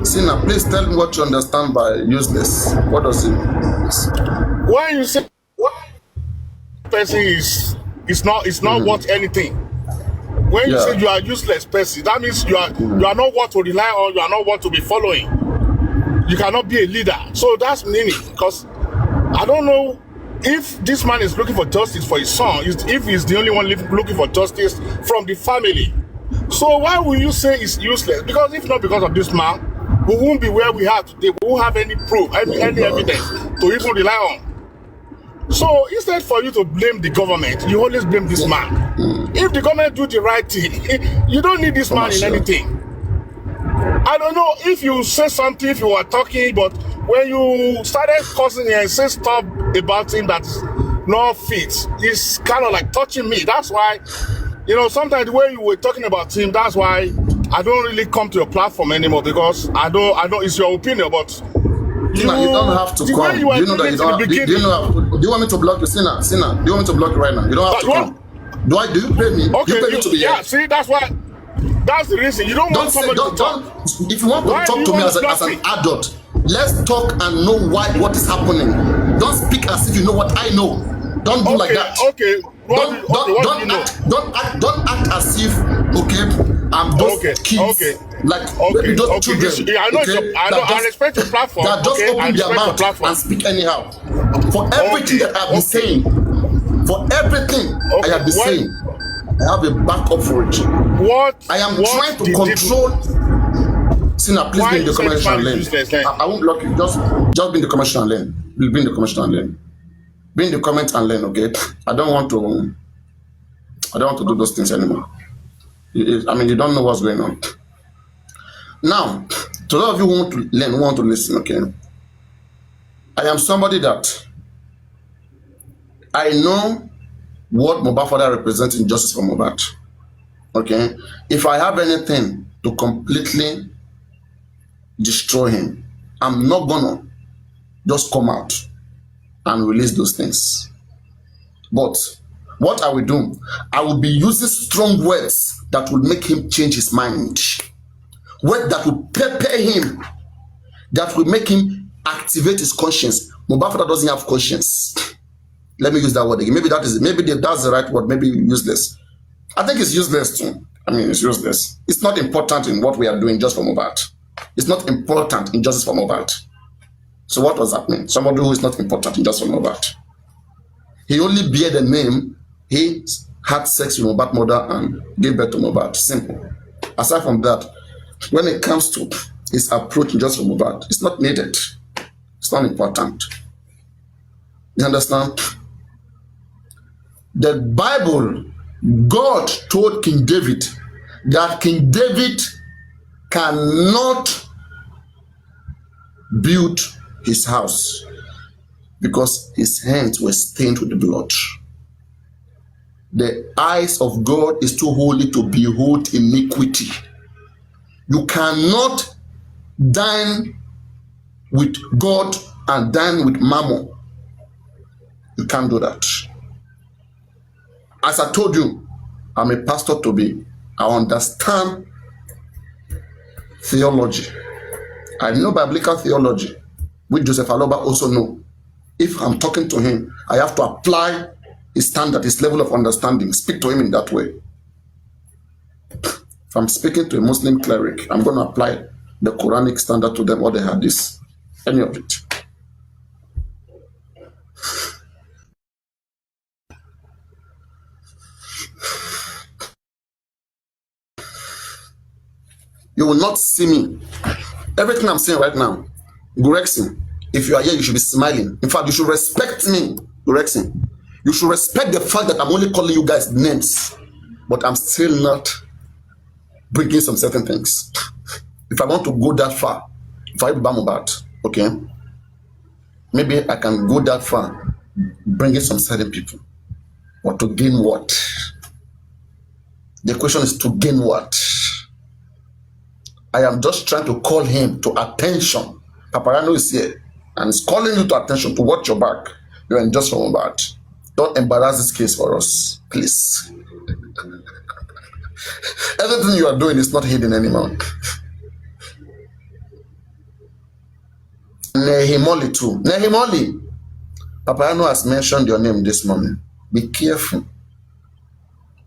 Speaker 1: Sinner, please tell me what you understand by useless. What does it mean?
Speaker 2: When you say what person is not worth anything. When you say you are useless person, that means you are not what to rely on. You are not what to be following. You cannot be a leader. So that's meaning. Because I don't know if this man is looking for justice for his son. If he's the only one looking for justice from the family. So why will you say it's useless? Because if not because of this man, we won't be where we are today. We won't have any proof, any evidence to even rely on. So instead for you to blame the government, you always blame this man. If the government do the right thing, you don't need this man in anything. I don't know if you say something, if you were talking, but when you started cursing and say stuff about him that's not fit, it's kind of like touching me. That's why, sometimes the way you were talking about him, that's why I don't really come to your platform anymore, because I don't. It's your opinion, but
Speaker 1: you don't have to come. Do you know that you don't? Do you want me to block you, Sinner? Do you want me to block you right now? You don't have to come. Do you pay me?
Speaker 2: Okay,
Speaker 1: you pay me to be here.
Speaker 2: See, that's why. That's the reason. You don't want somebody to talk.
Speaker 1: If you want to talk to me as an adult, let's talk and know what is happening. Don't speak as if you know what I know. Don't do like that.
Speaker 2: Okay.
Speaker 1: Don't act as if I'm just kids. Like just children.
Speaker 2: I respect your platform.
Speaker 1: That just open their mouth and speak anyhow. For everything that I've been saying, I have been saying, I have a backup for it. I am trying to control. Sinner, please be in the comment section and learn. I won't block you. Just be in the comment section and learn. Be in the comment section and learn. Be in the comment and learn, okay? I don't want to do those things anymore. You don't know what's going on. Now, to those of you who want to learn, who want to listen, okay? I am somebody that I know what Mohbad father represents in justice for Mohbad. Okay? If I have anything to completely destroy him, I'm not gonna just come out and release those things. But what I will do, I will be using strong words that will make him change his mind. Words that will prepare him, that will make him activate his conscience. Mohbad father doesn't have conscience. Let me use that word again. Maybe that's the right word. Maybe useless. I think it's useless too. It's useless. It's not important in what we are doing just for Mohbad. It's not important in justice for Mohbad. So what does that mean? Somebody who is not important in justice for Mohbad. He only bear the name. He had sex with Mohbad's mother and gave birth to Mohbad. Simple. Aside from that, when it comes to his approach in justice for Mohbad, it's not needed. It's not important. You understand? The Bible, God told King David that King David cannot build his house because his hands were stained with the blood. The eyes of God is too holy to behold iniquity. You cannot dine with God and dine with mammon. You can't do that. As I told you, I'm a pastor to be. I understand theology. I know biblical theology, which Joseph Aloba also know. If I'm talking to him, I have to apply his standard, his level of understanding, speak to him in that way. If I'm speaking to a Muslim cleric, I'm going to apply the Quranic standard to them or the Hadith, any of it. You will not see me. Everything I'm saying right now, Gurexin, if you are here, you should be smiling. In fact, you should respect me, Gurexin. You should respect the fact that I'm only calling you guys names, but I'm still not bringing some certain things. If I want to go that far, if I about, okay, maybe I can go that far, bringing some certain people. But to gain what? The question is to gain what? I am just trying to call him to attention. Paparano is here and is calling you to attention to watch your back. You are just from bad. Don't embarrass this case for us, please. Everything you are doing is not hidden anymore. Nehimolly too. Nehimolly, Paparano has mentioned your name this morning. Be careful.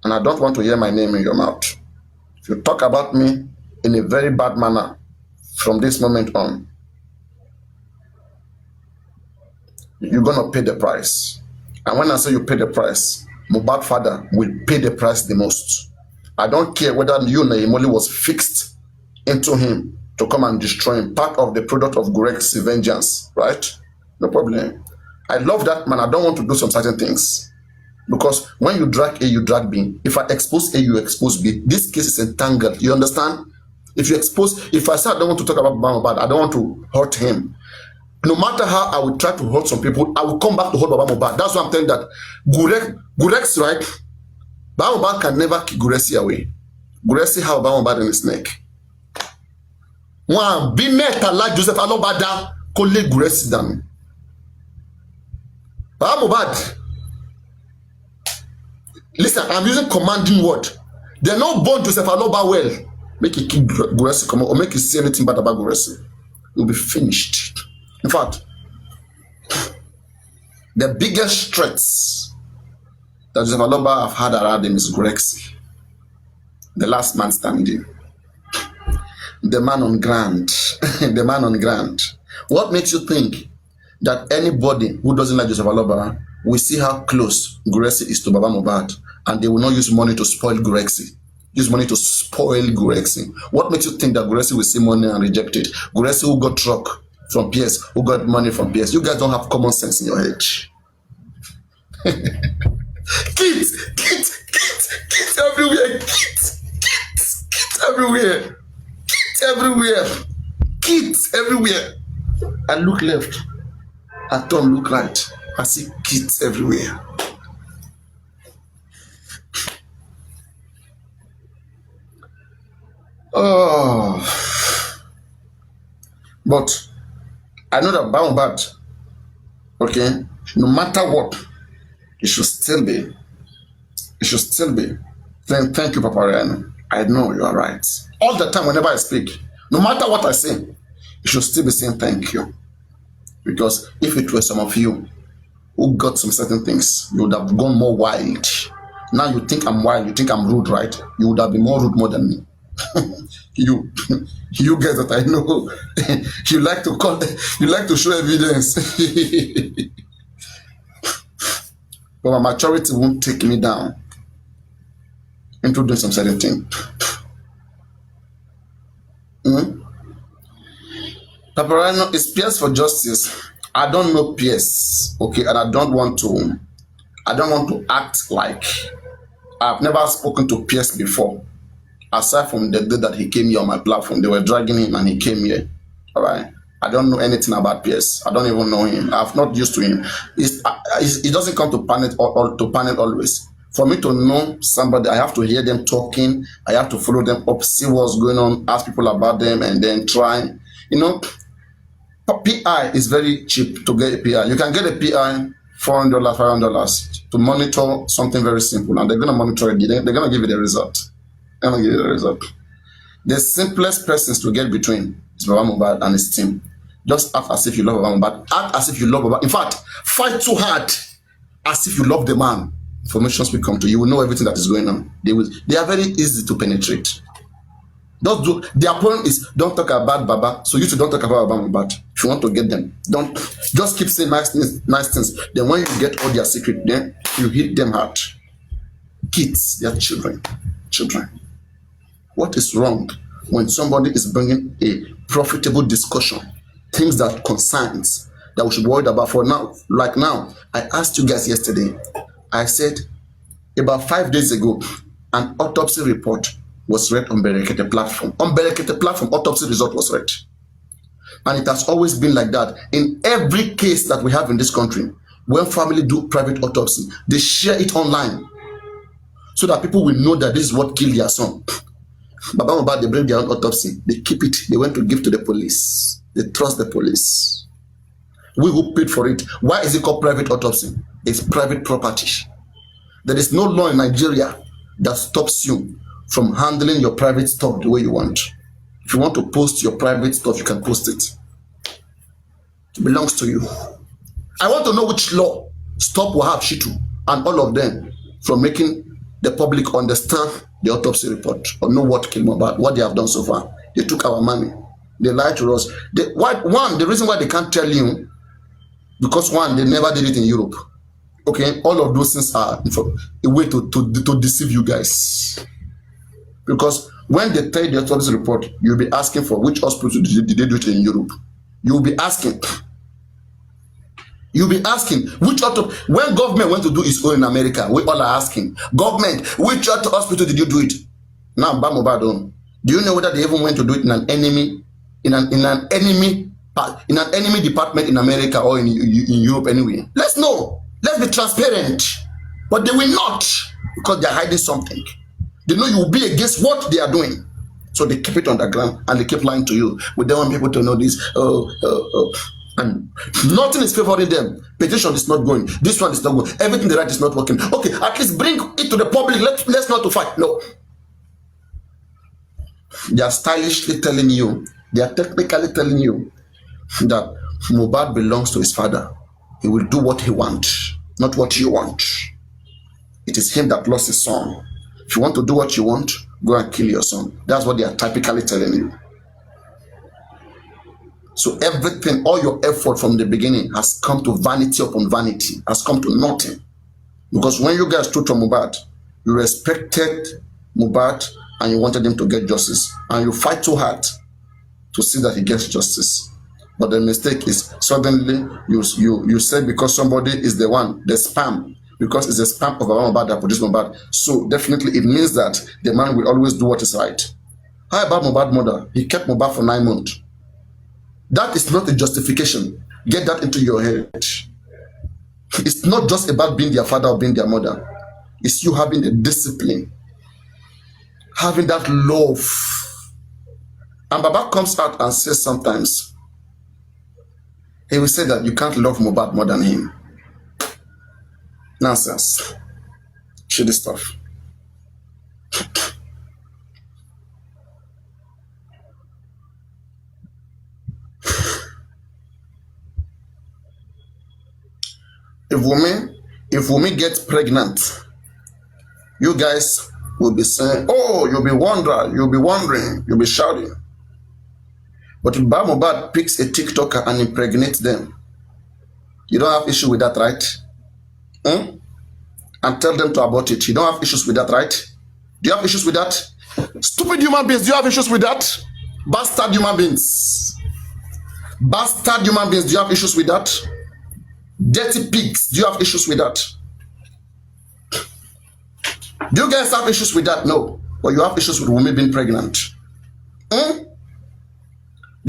Speaker 1: And I don't want to hear my name in your mouth. If you talk about me in a very bad manner from this moment on, you're going to pay the price. And when I say you pay the price, Mohbad father will pay the price the most. I don't care whether you, Nehimolly, was fixed into him to come and destroy him, part of the product of Greg's vengeance, right? No problem. I love that man. I don't want to do some certain things. Because when you drag A, you drag B. If I expose A, you expose B. This case is entangled. You understand? If I say I don't want to talk about Mohbad, I don't want to hurt him. No matter how I will try to hurt some people, I will come back to hurt Mohbad. That's why I'm telling that Gurek's right. Mohbad can never kick Guresi away. Guresi have Mohbad in his neck. One be meta like Joseph Aloba down, colleague Guresi down. Mohbad. Listen, I'm using commanding word. They're not born Joseph Aloba well. Make it keep Guresi come out or make it say anything bad about Guresi. You'll be finished. In fact, the biggest threats that Joseph Aloba have had around him is Guresi. The last man standing. The man on ground. The man on ground. What makes you think that anybody who doesn't like Joseph Aloba will see how close Guresi is to Baba Mohbad and they will not use money to spoil Guresi? Use money to spoil Guresi. What makes you think that Guresi will see money and reject it? Guresi who got truck from PS, who got money from PS. You guys don't have common sense in your head. Kids everywhere. Kids everywhere. Kids everywhere. I look left. I turn, look right. I see kids everywhere. Oh. But I know that Mohbad, okay, no matter what, it should still be. Thank you, Papa Ryan. I know you are right. All the time, whenever I speak, no matter what I say, you should still be saying thank you. Because if it were some of you who got some certain things, you would have gone more wild. Now you think I'm wild, you think I'm rude, right? You would have been more rude more than me. you guys that I know, you like to show evidence. But my maturity won't take me down into doing some certain thing. Paparano is PS for justice. I don't know PS, okay, and I don't want to act like I've never spoken to PS before. Aside from the day that he came here on my platform, they were dragging him and he came here. All right. I don't know anything about PS. I don't even know him. I've not used to him. It doesn't come to panel always. For me to know somebody, I have to hear them talking. I have to follow them up, see what's going on, ask people about them, and then try. You know, PI is very cheap to get a PI. You can get a PI $400, $500 to monitor something very simple, and they're going to monitor it. They're going to give you the result. The simplest persons to get between is Baba Mohbad and his team. Just act as if you love Baba Mohbad. Act as if you love Baba. In fact, fight too hard as if you love the man. Informations will come to you. You will know everything that is going on. They are very easy to penetrate. Their point is don't talk about Baba. So you two don't talk about Baba Mohbad. If you want to get them, don't just keep saying nice things. Then when you get all their secret, then you hit them hard. Kids, they are children. What is wrong when somebody is bringing a profitable discussion, things that concerns that we should be worried about for now? Like now, I asked you guys yesterday, I said about 5 days ago, an autopsy report was read on Breakingnews platform. On Breakingnews platform, autopsy result was read. And it has always been like that. In every case that we have in this country, when family do private autopsy, they share it online so that people will know that this is what killed their son. Baba Mohbad, they bring their own autopsy. They keep it. They went to give to the police. They trust the police. We who paid for it. Why is it called private autopsy? It's private property. There is no law in Nigeria that stops you from handling your private stuff the way you want. If you want to post your private stuff, you can post it. It belongs to you. I want to know which law stop Wahab Shitu and all of them from making the public understand the autopsy report or know what killed Mohbad, what they have done so far. They took our money. They lied to us. The reason why they can't tell you, because one, they never did it in Europe. Okay, all of those things are a way to deceive you guys. Because when they tell the autopsy report, you'll be asking for which hospital did they do it in Europe. You'll be asking which autopsy. When government went to do its own in America, we all are asking, government, which hospital did you do it? Now, Baba Mohbad, do you know whether they even went to do it in an enemy department in America or in Europe anyway? Let's know. Let's be transparent. But they will not, because they are hiding something. They know you will be against what they are doing. So they keep it underground and they keep lying to you. We don't want people to know this. And nothing is favoring them. Petition is not going. This one is not going. Everything they write is not working. Okay, at least bring it to the public. Let's not to fight. No. They are stylishly telling you, they are technically telling you that Mohbad belongs to his father. He will do what he wants, not what you want. It is him that lost his son. If you want to do what you want, go and kill your son. That's what they are typically telling you. So everything, all your effort from the beginning has come to vanity upon vanity, has come to nothing. Because when you guys stood for Mohbad, you respected Mohbad and you wanted him to get justice. And you fight too hard to see that he gets justice. But the mistake is suddenly you said because somebody is the one, the spam, because it's the spam of Mohbad that produced Mohbad. So definitely it means that the man will always do what is right. How about Mohbad mother? He kept Mohbad for 9 months. That is not a justification. Get that into your head. It's not just about being their father or being their mother. It's you having the discipline, having that love. And Baba comes out and says sometimes, he will say that you can't love Mohbad more than him. Nonsense. Shitty stuff. If Wunmi gets pregnant, you guys will be saying, oh, you'll be wondering, you'll be shouting. But if Baba Mohbad picks a TikToker and impregnates them, you don't have issue with that, right? And tell them to abort it. You don't have issues with that, right? Do you have issues with that? Stupid human beings, do you have issues with that? Bastard human beings. Bastard human beings, do you have issues with that? Dirty pigs, do you have issues with that? Do you guys have issues with that? No. But you have issues with women being pregnant. Do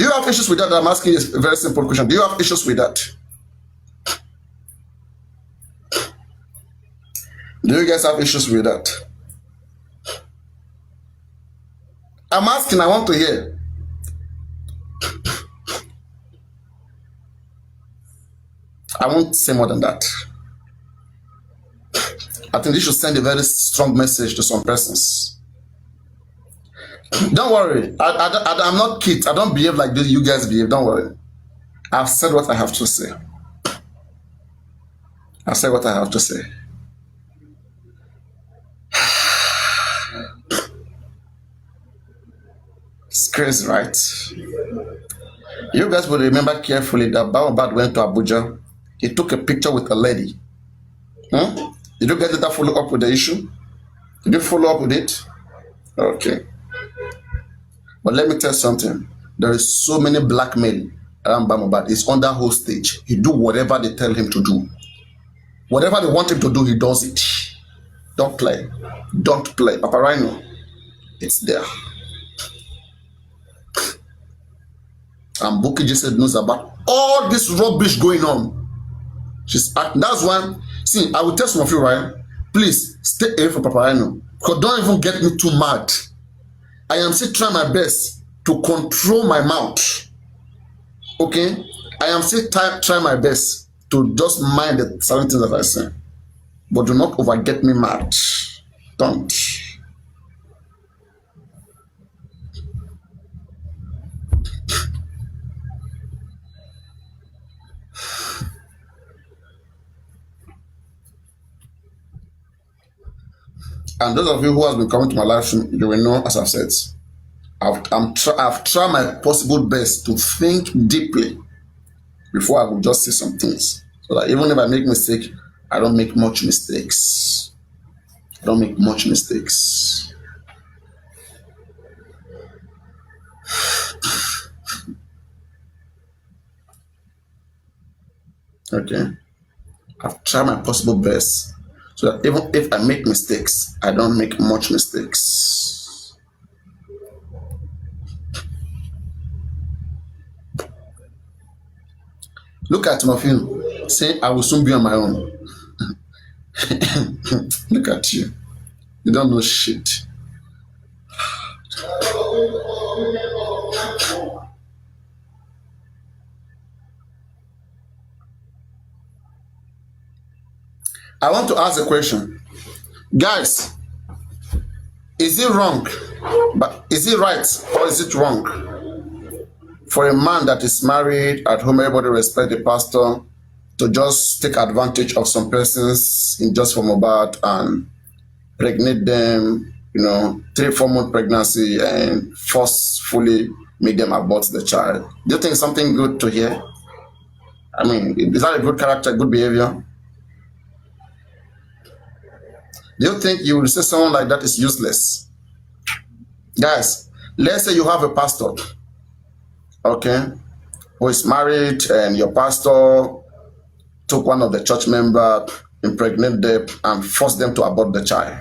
Speaker 1: you have issues with that? I'm asking you a very simple question. Do you have issues with that? Do you guys have issues with that? I'm asking, I want to hear. I won't say more than that. I think this should send a very strong message to some persons. Don't worry. I'm not kids. I don't behave like this. You guys behave. Don't worry. I've said what I have to say. I've said what I have to say. It's crazy, right? You guys will remember carefully that Baobab went to Abuja. He took a picture with a lady. Huh? Did you get that follow up with the issue? Did you follow up with it? Okay. But let me tell you something. There is so many blackmail around Baobab. It's under hostage. He do whatever they tell him to do. Whatever they want him to do, he does it. Don't play. Don't play. Papa Rhino, it's there. And Buki just knows about all this rubbish going on. That's why, see, I will tell some of you, right? Please stay away from Papa Rhino. Because don't even get me too mad. I am still trying my best to control my mouth. Okay? I am still trying my best to just mind the certain things that I say. But do not over get me mad. Don't. And those of you who have been coming to my live stream, you will know, as I've said, I've tried my possible best to think deeply before I will just say some things. So that even if I make mistake, I don't make much mistakes. I don't make much mistakes. Okay? I've tried my possible best so that even if I make mistakes, I don't make much mistakes. Look at some of you saying, I will soon be on my own. Look at you. You don't know shit. I want to ask a question. Guys, is it wrong? But is it right or is it wrong for a man that is married, at whom everybody respect the pastor, to just take advantage of some persons in just for mobile and pregnate them, 3-4 month pregnancy and forcefully make them abort the child? Do you think something good to hear? I mean, is that a good character, good behavior? Do you think you will say someone like that is useless? Guys, let's say you have a pastor, okay, who is married, and your pastor took one of the church members, impregnated them, and forced them to abort the child.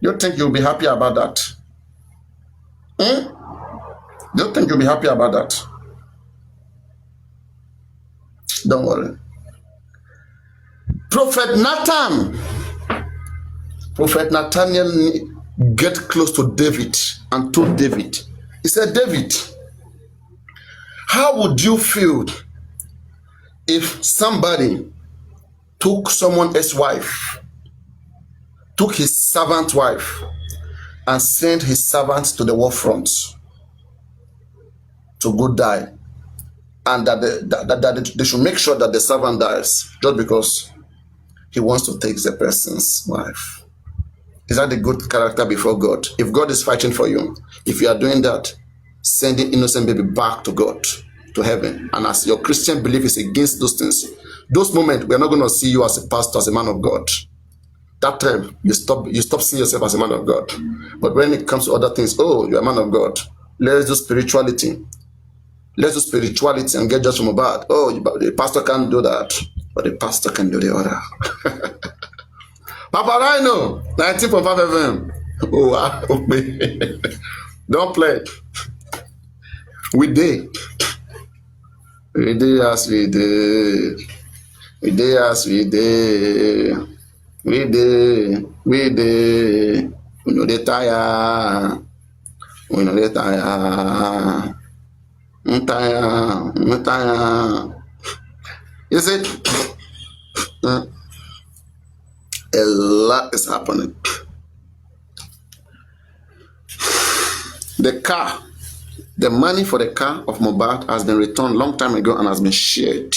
Speaker 1: Do you think you'll be happy about that? Do you think you'll be happy about that? Don't worry. Prophet Nathaniel get close to David and told David, he said, David, how would you feel if somebody took someone else's wife, took his servant wife, and sent his servant to the war front to go die, and that they should make sure that the servant dies just because he wants to take the person's wife? Is that a good character before God? If God is fighting for you, if you are doing that, sending innocent baby back to God, to heaven, and as your Christian belief is against those things, those moments we are not going to see you as a pastor, as a man of God. That time you stop seeing yourself as a man of God. But when it comes to other things, oh, you're a man of God. Let's do spirituality. Let's do spirituality and get judged from above. Oh, the pastor can't do that, but the pastor can do the other. Papa Rhino, 19.5 FM. Oh, wow. Don't play. We did. We did as we did. We did as we did. We did. We did. We know they tired. We know they tired. I'm tired. I'm tired. You see? A lot is happening. The money for the car of Mohbad has been returned long time ago and has been shared.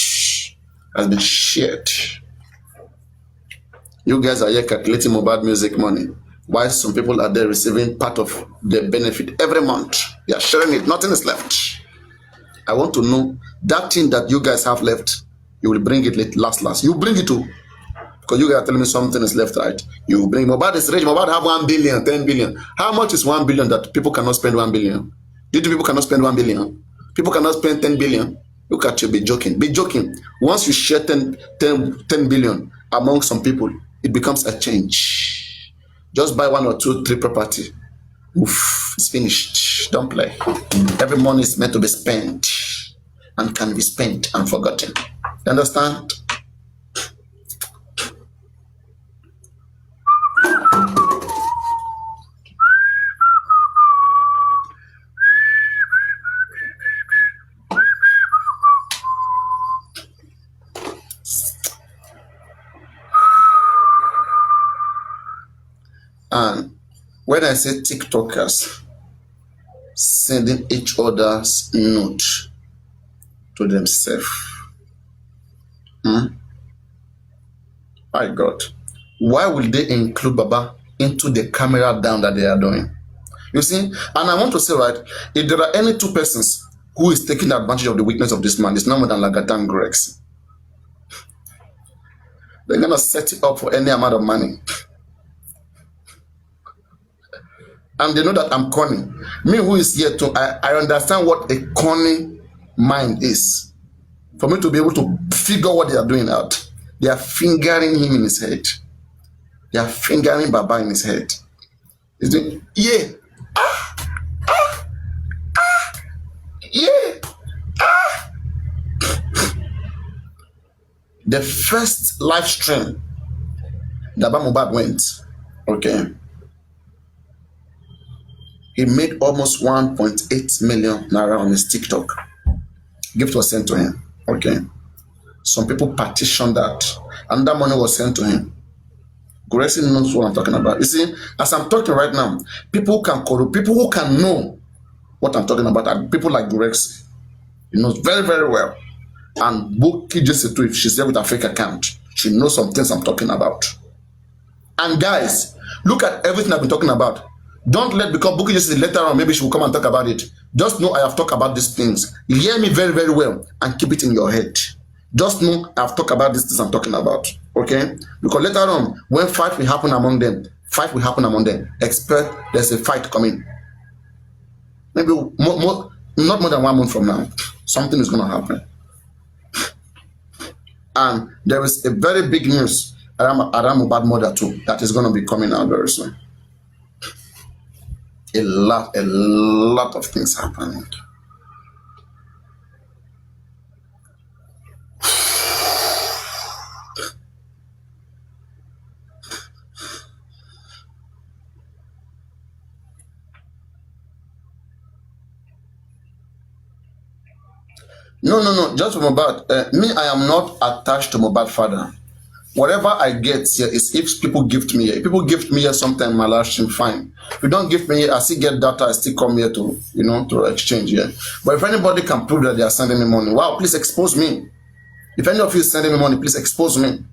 Speaker 1: You guys are here calculating Mohbad music money, while some people are there receiving part of the benefit every month. They are sharing it. Nothing is left. I want to know that thing that you guys have left. You will bring it last. You bring it to. Because you guys are telling me something is left, right? You bring Mohbad is rich. Mohbad have 1 billion, 10 billion. How much is 1 billion that people cannot spend 1 billion? Do you think people cannot spend 1 billion? People cannot spend 10 billion. Look at you, be joking. Be joking. Once you share 10 billion among some people, it becomes a change. Just buy 1 or 2, 3 property. Oof, it's finished. Don't play. Every money is meant to be spent and can be spent and forgotten. You understand? And when I say TikTokers sending each other's note to themselves, my God, why will they include Baba into the camera down that they are doing? You see, and I want to say, right, if there are any 2 persons who is taking advantage of the weakness of this man, it's no more than Lagata and Grex. They're gonna set it up for any amount of money. And they know that I'm cunning. Me who is here too, I understand what a cunning mind is. For me to be able to figure what they are doing out. They are fingering him in his head. They are fingering Baba in his head. He's doing, yeah. Yeah. The first live stream that Mohbad went, okay, he made almost 1.8 million naira on his TikTok. Gift was sent to him. Okay. Some people petitioned that. And that money was sent to him. Gracie knows what I'm talking about. You see, as I'm talking right now, people who can know what I'm talking about are people like Gracie. He knows very, very well. And Buki just too, if she's there with a fake account, she knows some things I'm talking about. And guys, look at everything I've been talking about. Don't let, because Buki just later on, maybe she will come and talk about it. Just know I have talked about these things. Hear me very, very well and keep it in your head. Just know I've talked about these things I'm talking about. Okay? Because later on, when fight will happen among them, expect there's a fight coming. Maybe not more than 1 month from now, something is going to happen. And there is a very big news around Mohbad murder too that is going to be coming out very soon. A lot of things happening. No, just Mohbad. Me, I am not attached to Mohbad father. Whatever I get here is if people gift me here. If people gift me here sometime my last stream, fine. If you don't gift me here, I still get data, I still come here to, to exchange here. But if anybody can prove that they are sending me money, wow, please expose me. If any of you is sending me money, please expose me.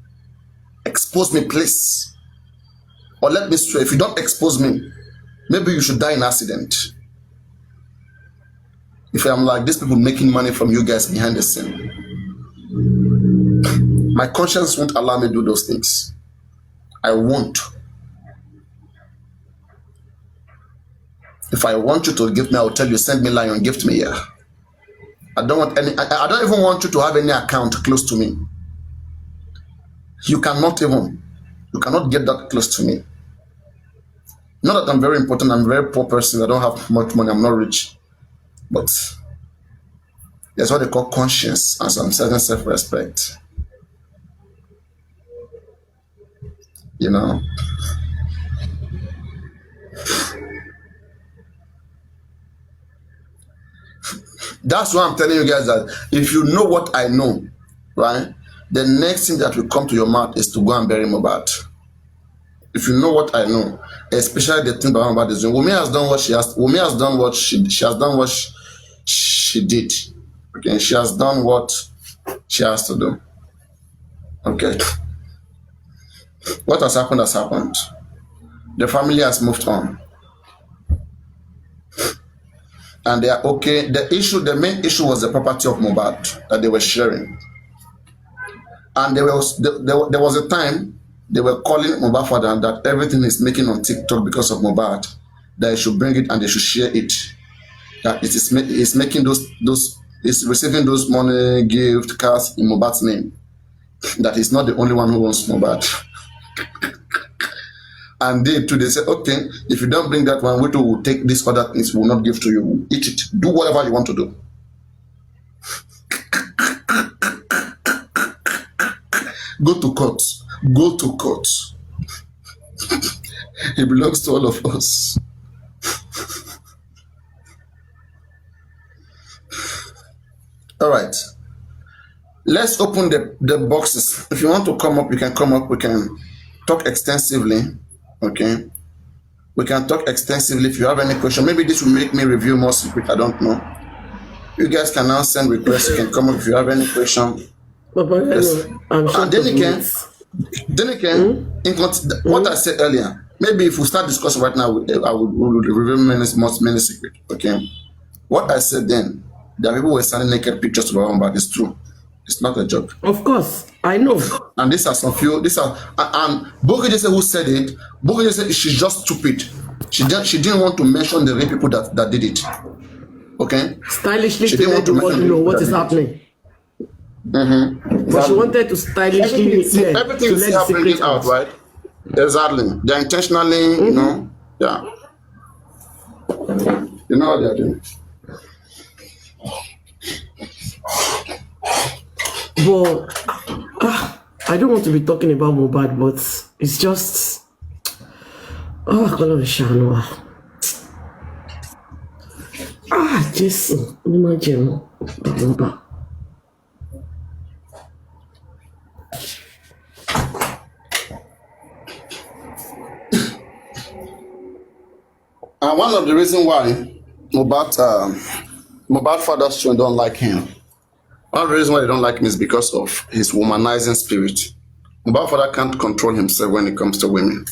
Speaker 1: Expose me, please. Or let me swear, if you don't expose me, maybe you should die in accident. If I'm like these people making money from you guys behind the scene, my conscience won't allow me to do those things. I won't. If I want you to give me, I will tell you, send me lion, gift me here. I don't want any, I don't even want you to have any account close to me. You cannot get that close to me. Not that I'm very important, I'm a very poor person, I don't have much money, I'm not rich. But that's what they call conscience and some certain self-respect. That's why I'm telling you guys that if you know what I know, right, the next thing that will come to your mouth is to go and bury Mohbad. If you know what I know, especially the thing about Mohbad is doing, Wunmi has done what she has. Wunmi has done what she has done. What she did. Okay, she has done what she has to do. Okay. What has happened has happened. The family has moved on. And they are okay. The main issue was the property of Mohbad that they were sharing. And there was a time they were calling Mohbad father that everything is making on TikTok because of Mohbad, that they should bring it and they should share it. That it is making is receiving those money, gift, cards in Mohbad's name. That he's not the only one who wants Mohbad. And they too, they said, okay, if you don't bring that one, we too will take this other things, we will not give to you. We'll eat it. Do whatever you want to do. Go to court. Go to court. It belongs to all of us. All right. Let's open the boxes. If you want to come up, you can come up. We can talk extensively. Okay. We can talk extensively. If you have any question, maybe this will make me review more secret. I don't know. You guys can now send requests. You can come up if you have any question.
Speaker 2: Yes.
Speaker 1: And then again, what I said earlier, maybe if we start discussing right now, I would reveal many secrets. Okay. What I said then, that people were sending naked pictures to our but it's true. It's not a joke.
Speaker 2: Of course, I know.
Speaker 1: And these are some few. And Bogi said who said it. Bogi said she's just stupid. She didn't want to mention the real people that did it. Okay.
Speaker 2: Stylishly to let the world know what is happening.
Speaker 1: Mm-hmm.
Speaker 2: But she wanted to stylishly
Speaker 1: everything is happening out, right? Exactly. They're intentionally, you know, yeah. You know what they're doing.
Speaker 2: But I don't want to be talking about Mohbad, but it's just Jesus, imagine.
Speaker 1: And one of the reasons why Mohbad father's children don't like him, one of the reasons why they don't like him is because of his womanizing spirit. Mohbad father can't control himself when it comes to women.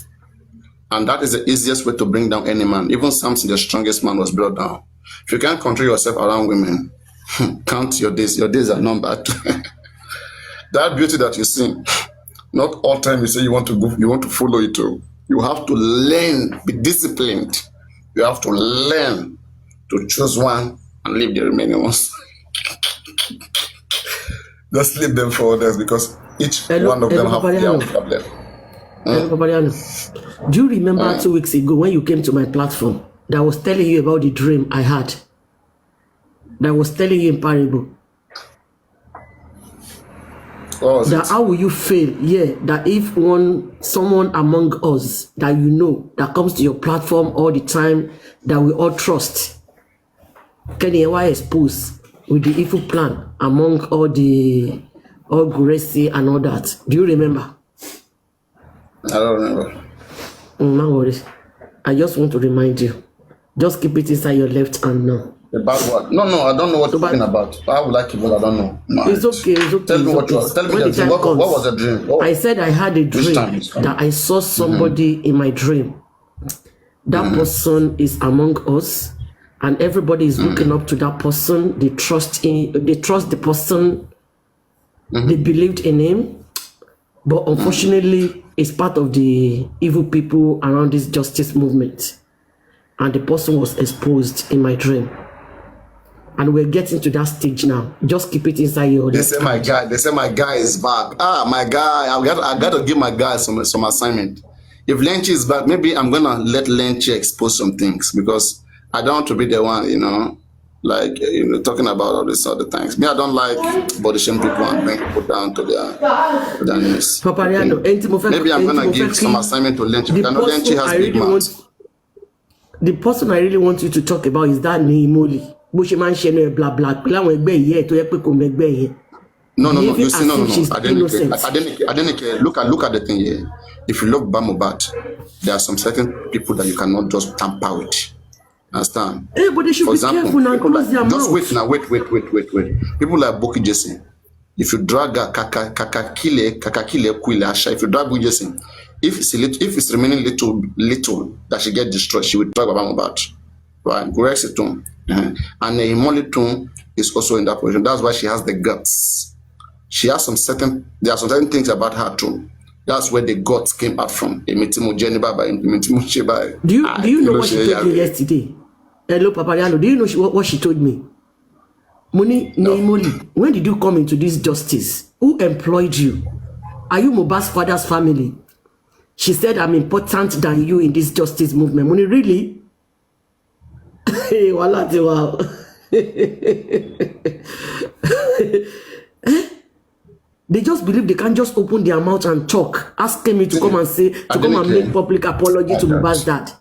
Speaker 1: And that is the easiest way to bring down any man. Even Samson, the strongest man, was brought down. If you can't control yourself around women, count your days. Your days are numbered. That beauty that you see, not all time you say you want to go, you want to follow it too. You have to learn, be disciplined. You have to learn to choose one and leave the remaining ones. Just leave them for others because each one of them have their own problem.
Speaker 2: Do you remember 2 weeks ago when you came to my platform that I was telling you about the dream I had? That I was telling you in parable. That how will you feel? Yeah, that if someone among us that you know that comes to your platform all the time that we all trust, can you expose with the evil plan among all Gracie and all that? Do you remember?
Speaker 1: I don't remember.
Speaker 2: No worries. I just want to remind you. Just keep it inside your left hand now.
Speaker 1: About what? No, I don't know what you're talking about. I would like it, but I don't know. No,
Speaker 2: it's okay.
Speaker 1: Tell me what the dream. What was the dream?
Speaker 2: I said I had a dream that I saw somebody in my dream. That person is among us, and everybody is looking up to that person. They trust the person. They believed in him, but unfortunately, it's part of the evil people around this justice movement, and the person was exposed in my dream. And we're getting to that stage now. Just keep it inside your.
Speaker 1: They say my guy is back. My guy. I got to give my guy some assignment. If Lenchi is back, maybe I'm gonna let Lenchi expose some things because I don't want to be the one, talking about all these other things. Me, I don't like body shame people and bring people down to their knees. Maybe I'm gonna give some assignment to Lenchi. I know Lenchi has big mouth.
Speaker 2: The person I really want you to talk about is that Nehimolly. No. You see, no.
Speaker 1: I didn't look at the thing here. If you look Bamobat, there are some certain people that you cannot just tamper with. Understand?
Speaker 3: Everybody should
Speaker 1: For
Speaker 3: be
Speaker 1: example,
Speaker 3: careful now and
Speaker 1: people
Speaker 3: close their
Speaker 1: like, just
Speaker 3: mouth.
Speaker 1: wait now, wait. People like Boki Jason. If you drag a kakakile kuile asha, if you drag Boki Jason, if it's remaining little that she get destroyed, she will drag Baba Mohbad. Right? Correct it too. And Nehimolly too is also in that position. That's why she has the guts. There are some certain things about her too. That's where the guts came out from.
Speaker 3: Do you know what she told me yesterday? Hello, Papa Yalo. Do you know what she told me? Moni,
Speaker 1: No.
Speaker 3: Nehimolly, when did you come into this justice? Who employed you? Are you Mohbad's father's family? She said, I'm important than you in this justice movement. Moni, really? Hey, wow. They just believe they can just open their mouth and talk, asking me to come and say, to come and make public apology to Mohbad's dad.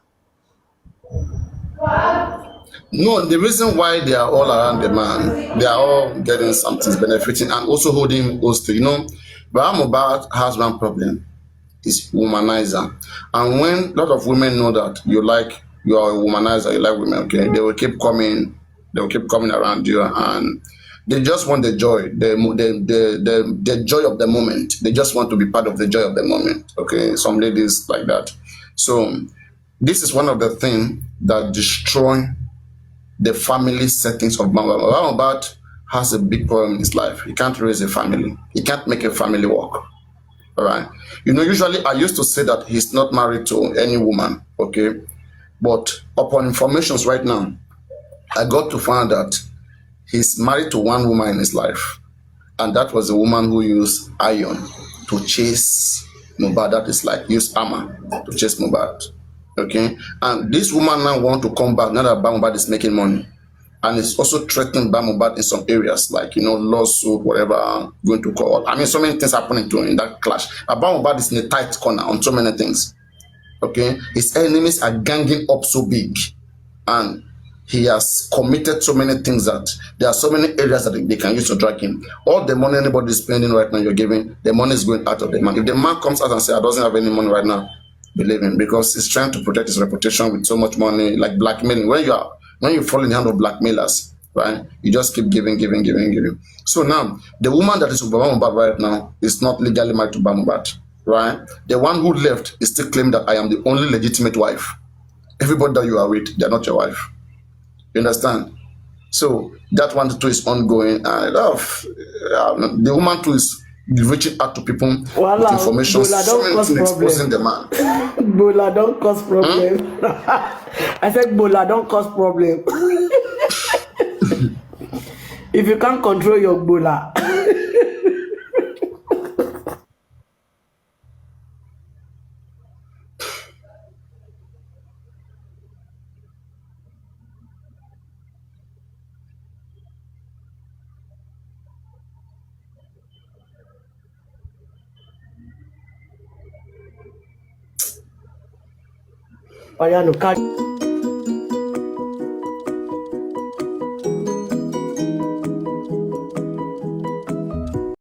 Speaker 1: No, the reason why they are all around the man, they are all getting something, benefiting, and also holding hostage. You know, Baba Mohbad has one problem: is womanizer. And when a lot of women know that you are a womanizer, you like women, okay, they will keep coming around you, and they just want the joy, the joy of the moment. They just want to be part of the joy of the moment. Okay, some ladies like that. So this is one of the things that destroy the family settings of Baba. Baba Mohbad has a big problem in his life. He can't raise a family. He can't make a family work. All right. You know, usually I used to say that he's not married to any woman. Okay. But upon informations right now, I got to find that he's married to one woman in his life. And that was the woman who used iron to chase Mohbad. That is like use armor to chase Mohbad. Okay. And this woman now want to come back now that Mohbad is making money. And it's also threatening Mohbad in some areas, like, you know, lawsuit, whatever, going to court. I mean, so many things happening to him in that clash. Mohbad is in a tight corner on so many things. Okay, his enemies are ganging up so big, and he has committed so many things that there are so many areas that they can use to drag him. All the money anybody is spending right now, you're giving, the money is going out of the man. If the man comes out and says, I doesn't have any money right now, believe him, because he's trying to protect his reputation with so much money, like blackmailing. When you fall in the hand of blackmailers, right, you just keep giving. So now, the woman that is with Baba Mohbad right now is not legally married to Baba Mohbad, right? The one who left is still claiming that I am the only legitimate wife. Everybody that you are with, they are not your wife. You understand? So that one too is ongoing. The woman too is reaching out to people with information. So many things exposing the man.
Speaker 3: Bola don't cause problem. I said Bola don't cause problem. If you can't control your Bola. Oyano, catch.